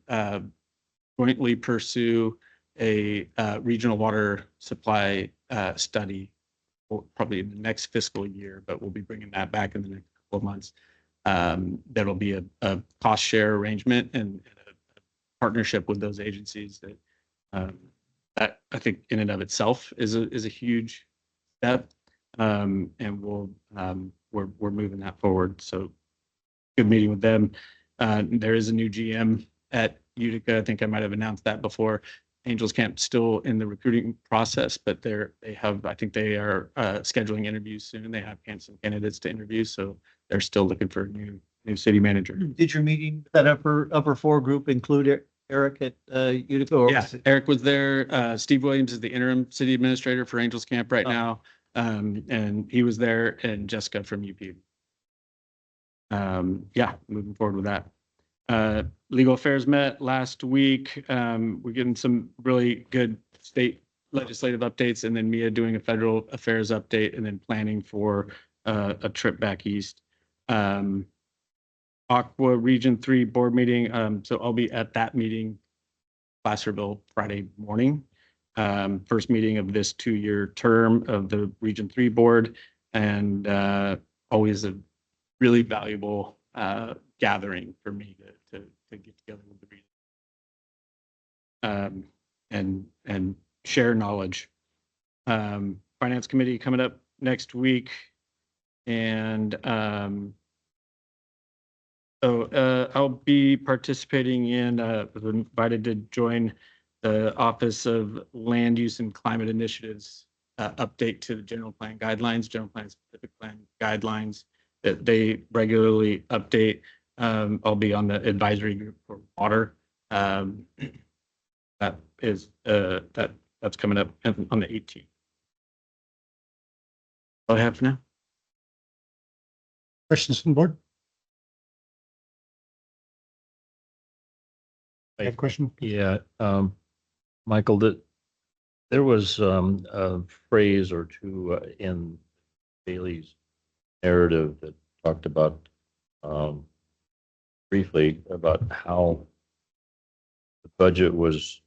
jointly pursue a regional water supply study, probably in the next fiscal year, but we'll be bringing that back in the next couple of months. That'll be a cost share arrangement and a partnership with those agencies that I think in and of itself is a huge step, and we're moving that forward. So good meeting with them. There is a new GM at Utica. I think I might have announced that before. Angels Camp still in the recruiting process, but I think they are scheduling interviews soon. They have some candidates to interview, so they're still looking for a new city manager. Did your meeting, that upper four group, include Eric at Utica? Or yeah, Eric was there. Steve Williams is the interim city administrator for Angels Camp right now, and he was there, and Jessica from UP. Yeah, moving forward with that. Legal Affairs met last week. We're getting some really good state legislative updates, and then Mia doing a federal affairs update, and then planning for a trip back east. Aqua Region 3 board meeting. So I'll be at that meeting, Placerville, Friday morning. First meeting of this 2-year term of the Region 3 board, and always a really valuable gathering for me to get together with the region and share knowledge. Finance committee coming up next week. And I'll be participating in, was invited to join the Office of Land Use and Climate Initiatives update to the general plan guidelines, general plan specific plan guidelines that they regularly update. I'll be on the advisory group for water. That is that's coming up on the 18th. All I have for now. Questions from the board? I have a question. Yeah, Michael, there was a phrase or two in Bailey's narrative that talked about briefly about how the budget was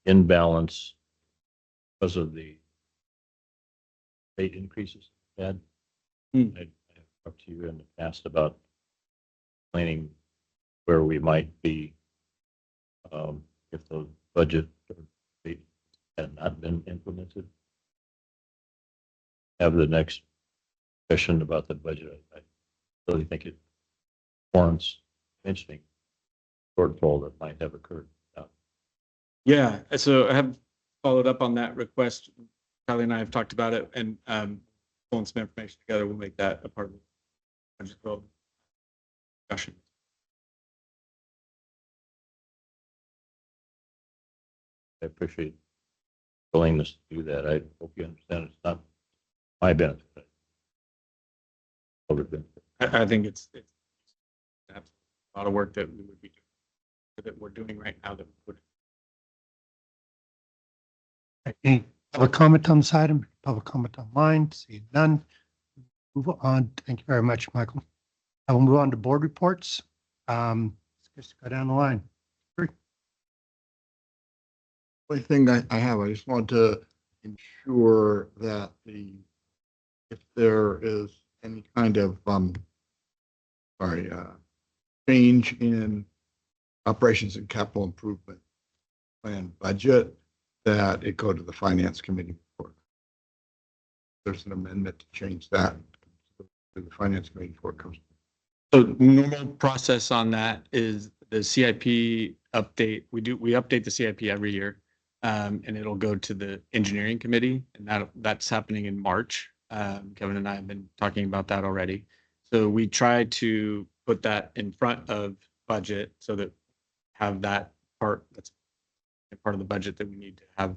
in balance because of the rate increases. Ed, I have talked to you in the past about explaining where we might be if the budget had not been implemented. Have the next discussion about the budget. I really think it warrants mentioning shortfall that might have occurred. Yeah, so I have followed up on that request. Kylie and I have talked about it, and pulling some information together. We'll make that a part of the budget development discussion. I appreciate willingness to do that. I hope you understand it's not my benefit. Public benefit. I think it's a lot of work that we would be doing, that we're doing right now that would. Any public comment on this item? Public comment online? Seeing none. Move on. Thank you very much, Michael. I will move on to board reports. Let's just go down the line. Only thing I have, I just want to ensure that if there is any kind of change in operations and capital improvement plan budget, that it go to the finance committee report. There's an amendment to change that to the finance committee before it comes. So normal process on that is the CIP update. We update the CIP every year, and it'll go to the engineering committee, and that's happening in March. Kevin and I have been talking about that already. So we try to put that in front of budget so that have that part that's part of the budget that we need to have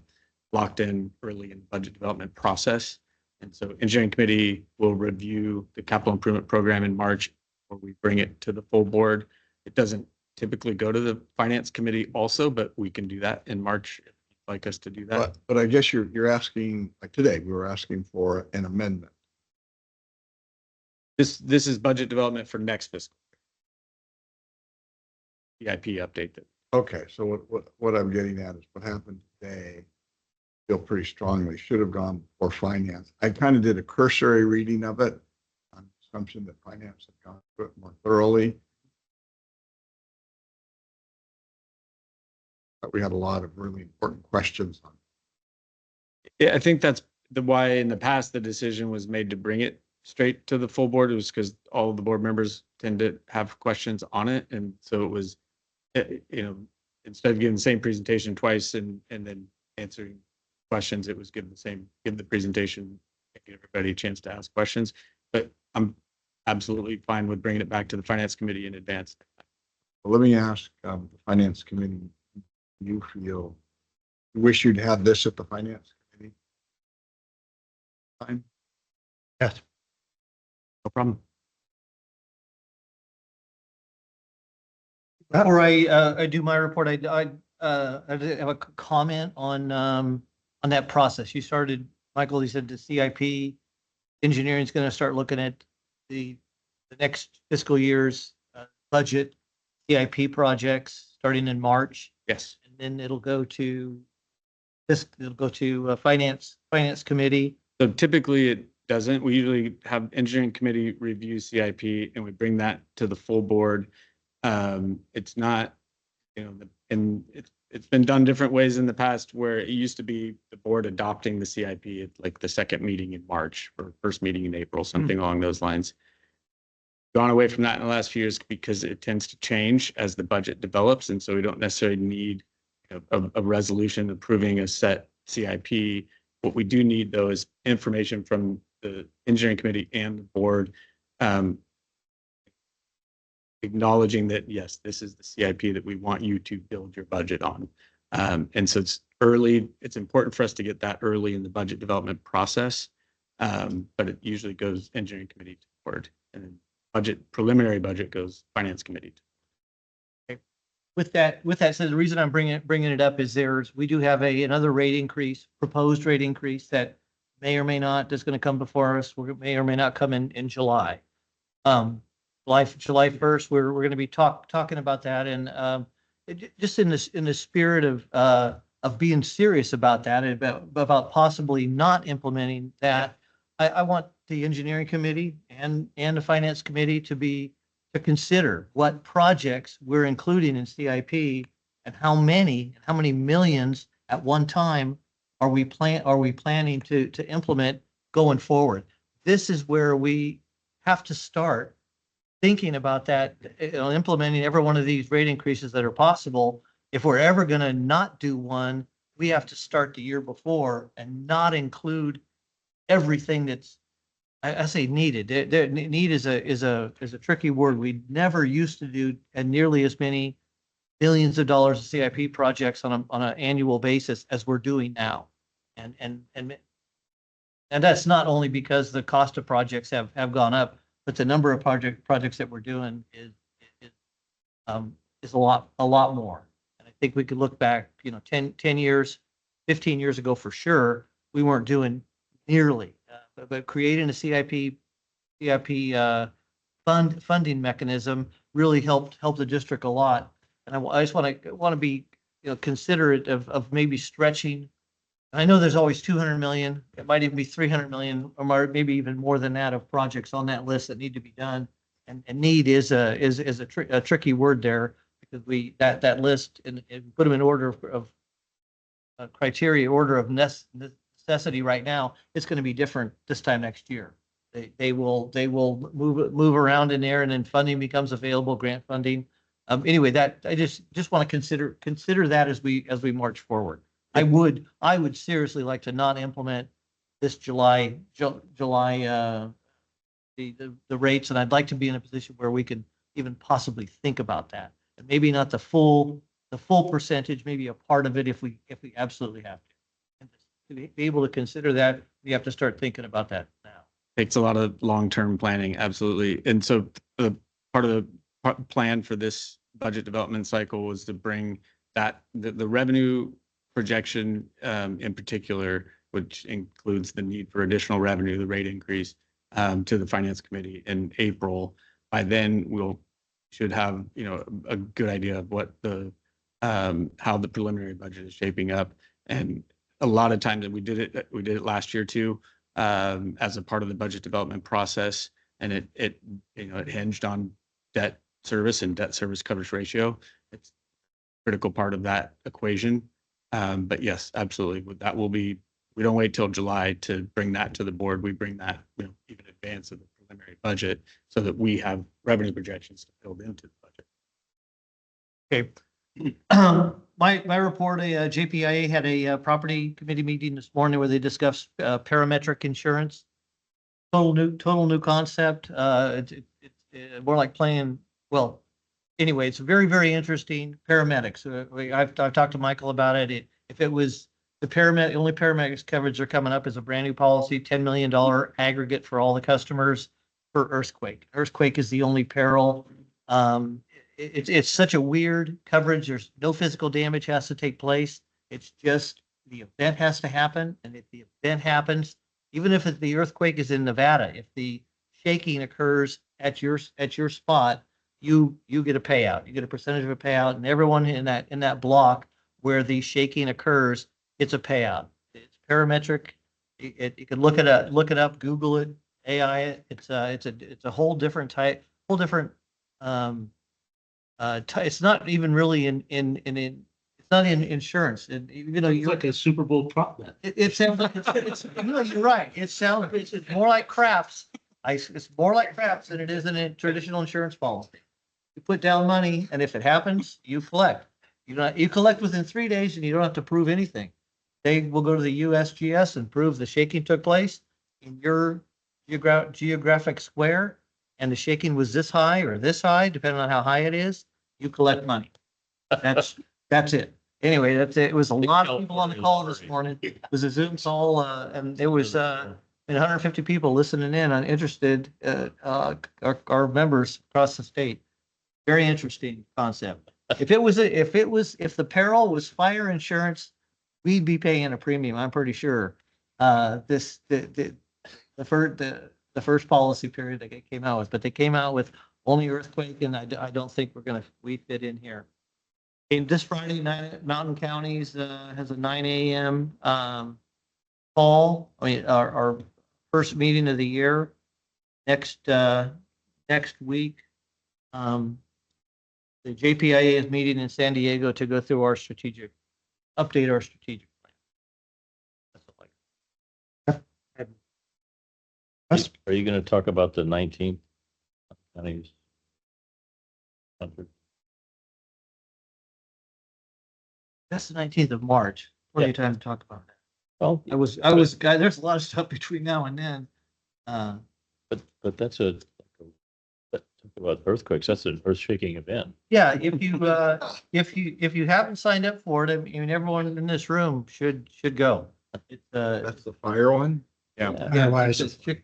locked in early in the budget development process. And so engineering committee will review the capital improvement program in March, or we bring it to the full board. It doesn't typically go to the finance committee also, but we can do that in March if you'd like us to do that. But I guess you're asking, like today, we were asking for an amendment. This is budget development for next fiscal year. CIP update that. Okay, so what I'm getting at is what happened today. I feel pretty strongly should have gone for finance. I kind of did a cursory reading of it on the assumption that finance had gone through it more thoroughly. But we had a lot of really important questions on it. Yeah, I think that's why in the past the decision was made to bring it straight to the full board. It was because all of the board members tend to have questions on it, and so it was, instead of giving the same presentation twice and then answering questions, it was give the presentation, give everybody a chance to ask questions. But I'm absolutely fine with bringing it back to the finance committee in advance. Well, let me ask the finance committee. You feel you wish you'd had this at the finance committee? Fine. Yes. No problem. Before I do my report, I have a comment on that process. You started, Michael, you said the CIP engineering is going to start looking at the next fiscal year's budget CIP projects starting in March. Yes. And then it'll go to finance committee. So typically it doesn't. We usually have engineering committee review CIP and we bring that to the full board. It's not, and it's it's been done different ways in the past where it used to be the board adopting the CIP at like the second meeting in March or first meeting in April, something along those lines. Gone away from that in the last few years because it tends to change as the budget develops. And so we don't necessarily need a resolution approving a set CIP. What we do need though is information from the engineering committee and the board acknowledging that, yes, this is the CIP that we want you to build your budget on. And so it's early. It's important for us to get that early in the budget development process. But it usually goes engineering committee to board, and then preliminary budget goes finance committee. Okay. With that said, the reason I'm bringing it up is we do have another rate increase, proposed rate increase that may or may not is going to come before us. May or may not come in July. July 1st, we're going to be talking about that, and just in the spirit of being serious about that, and about possibly not implementing that. I want the engineering committee and the finance committee to consider what projects we're including in CIP and how many millions at one time are we planning to implement going forward. This is where we have to start thinking about that, implementing every one of these rate increases that are possible. If we're ever going to not do one, we have to start the year before and not include everything that's, I say needed. Need is a tricky word. We never used to do nearly as many billions of dollars of CIP projects on an annual basis as we're doing now, and that's not only because the cost of projects have gone up, but the number of projects that we're doing is a lot more. And I think we could look back, 10 years, 15 years ago for sure, we weren't doing nearly. But creating a CIP funding mechanism really helped the district a lot. And I just want to be considerate of maybe stretching. And I know there's always 200 million. It might even be 300 million, or maybe even more than that, of projects on that list that need to be done. And need is a tricky word there, because that list and put them in order of criteria, order of necessity right now. It's going to be different this time next year. They will move around in there, and then funding becomes available, grant funding. Anyway, that I just want to consider that as we march forward. I would seriously like to not implement this July the rates, and I'd like to be in a position where we can even possibly think about that. And maybe not the full percentage, maybe a part of it if we absolutely have to. And to be able to consider that, we have to start thinking about that now. Takes a lot of long-term planning, absolutely. And so the part of the plan for this budget development cycle was to bring that the revenue projection in particular, which includes the need for additional revenue, the rate increase, to the finance committee in April. By then should have a good idea of what how the preliminary budget is shaping up. And a lot of times, we did it last year too, as a part of the budget development process, and it hinged on debt service and debt service coverage ratio. It's a critical part of that equation. But yes, absolutely. That will be, we don't wait till July to bring that to the board. We bring that even in advance of the preliminary budget so that we have revenue projections to build into the budget. Okay. My report, JPIA had a property committee meeting this morning where they discussed parametric insurance. Total new concept. It's more like playing, well, anyway, it's very, very interesting. Paramedics. I've talked to Michael about it. If it was the only paramedics coverage are coming up is a brand new policy, $10 million aggregate for all the customers for earthquake. Earthquake is the only peril. It's such a weird coverage. There's no physical damage has to take place. It's just the event has to happen. And if the event happens, even if the earthquake is in Nevada, if the shaking occurs at your spot, you get a payout. You get a percentage of a payout, and everyone in that block where the shaking occurs, it's a payout. It's parametric. You can look it up, Google it, AI it. It's a whole different type, it's not even really it's not in insurance. And even though It's you're, like a Super Bowl prop bet. it sounds like, no, you're right. It sounds, it's more like craps. It's more like craps than it is in a traditional insurance policy. You put down money and if it happens, you collect. You collect within 3 days and you don't have to prove anything. They will go to the USGS and prove the shaking took place in your geographic square and the shaking was this high or this high, depending on how high it is, you collect money. That's it. Anyway, that's it. It was a lot of people on the call this morning. It was a Zoom call, and it was, 150 people listening in and interested, our members across the state. Very interesting concept. If the peril was fire insurance, we'd be paying a premium, I'm pretty sure. The first policy period that they came out with, but they came out with only earthquake, and I don't think we fit in here. And this Friday night, Mountain Counties has a 9 a.m. Call. I mean, our first meeting of the year next week. The JPIA is meeting in San Diego to go through our strategic plan. That's all I got. Are you going to talk about the 19th counties? That's the 19th of March. Plenty of time to talk about that. Well, There's a lot of stuff between now and then. but that's about earthquakes. That's an earth shaking event. Yeah, if you haven't signed up for it, I mean, everyone in this room should go. It's That's the fire one? Yeah. Otherwise, it's chicken.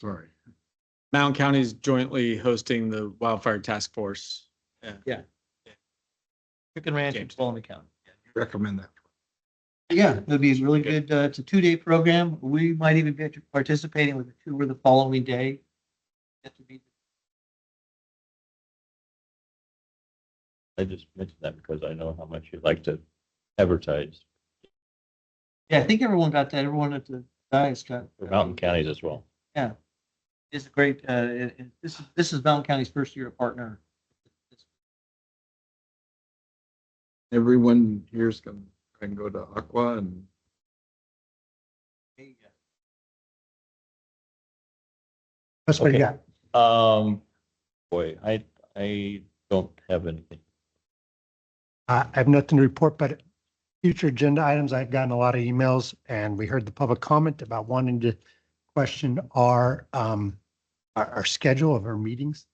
Sorry. Mountain County's jointly hosting the wildfire task force. Chicken Ranch in James. Fulton County. Recommend that. Yeah, it'll be really good. It's a 2-day program. We might even be participating with a tour the following day. I just mentioned that because I know how much you like to advertise Yeah, I think everyone got that. Everyone at the guys got. for mountain counties as well. Yeah, it's great. This is Mountain County's first year partner. Everyone here's going to go to Aqua and That's what you Okay. got. Boy, I don't have anything. I have nothing to report, but future agenda items, I've gotten a lot of emails and we heard the public comment about wanting to question our schedule of our meetings.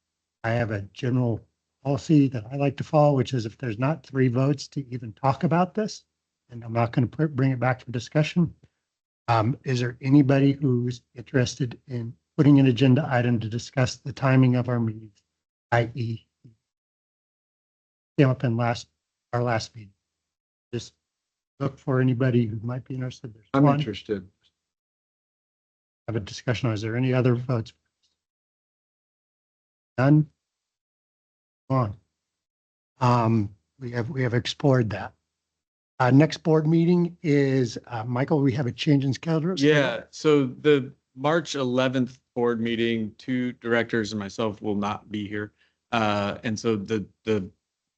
I have a general policy that I like to follow, which is if there's not 3 votes to even talk about this, and I'm not going to bring it back for discussion. Is there anybody who's interested in putting an agenda item to discuss the timing of our meetings, i.e. came up in our last meeting? Just look for anybody who might be interested. There's I'm one. interested. Have a discussion. Is there any other votes? None? On. We have explored that. Next board meeting is, Michael, we have a change in schedule. Yeah, so the March 11th board meeting, 2 directors and myself will not be here. And so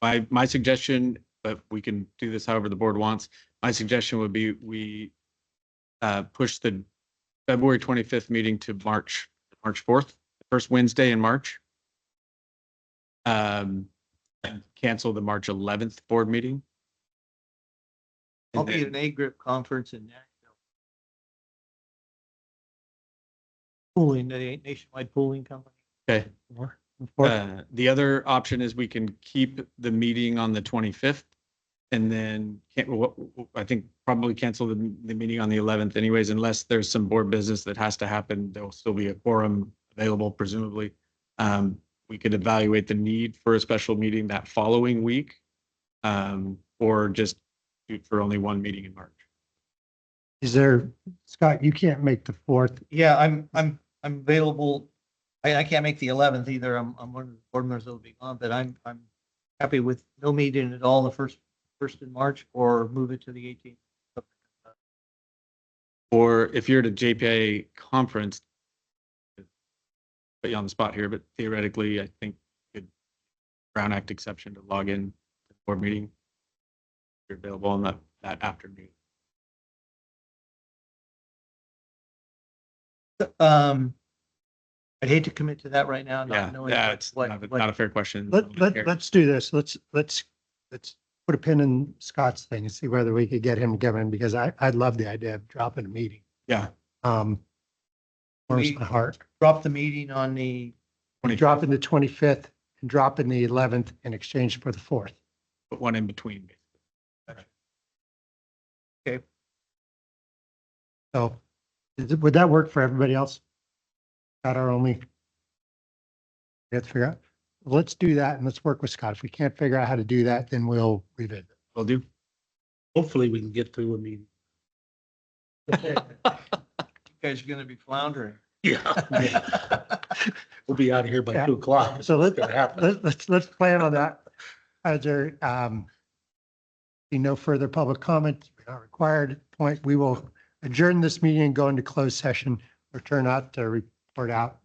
my suggestion, but we can do this however the board wants. My suggestion would be we push the February 25th meeting to March 4th, first Wednesday in March. And cancel the March 11th board meeting. I'll be at an A-Grip conference in Nashville. Pooling, the nationwide pooling company. Okay. The other option is we can keep the meeting on the 25th and then I think probably cancel the meeting on the 11th anyways, unless there's some board business that has to happen. There'll still be a quorum available, presumably. We could evaluate the need for a special meeting that following week, or just shoot for only 1 meeting in March. Is there, Scott, you can't make the 4th. Yeah, I'm available. I can't make the 11th either. I'm one of the board members that will be on, but I'm happy with no meeting at all the first in March, or move it to the 18th. Or if you're at a JPA conference, put you on the spot here, but theoretically, I think you could Brown Act exception to log in to the board meeting. You're available on that afternoon. I'd hate to commit to that right now, Yeah, not knowing yeah, it's what, not a fair question. Let's do this. Let's put a pin in Scott's thing and see whether we could get him coming, because I'd love the idea of dropping a meeting. Yeah. Warms We- my heart. drop the meeting on the, Dropping the 25th and dropping the 11th in exchange for the 4th. Put one in between. So would that work for everybody else? Got our only. We have to figure out. Let's do that and let's work with Scott. If we can't figure out how to do that, then we'll revisit. Will do. Hopefully we can get through a meeting. you guys are gonna be floundering. Yeah. We'll be out of here by Yeah. 2:00. So let's plan on that. As there be no further public comment, not required point, we will adjourn this meeting and go into closed session. Return out to report out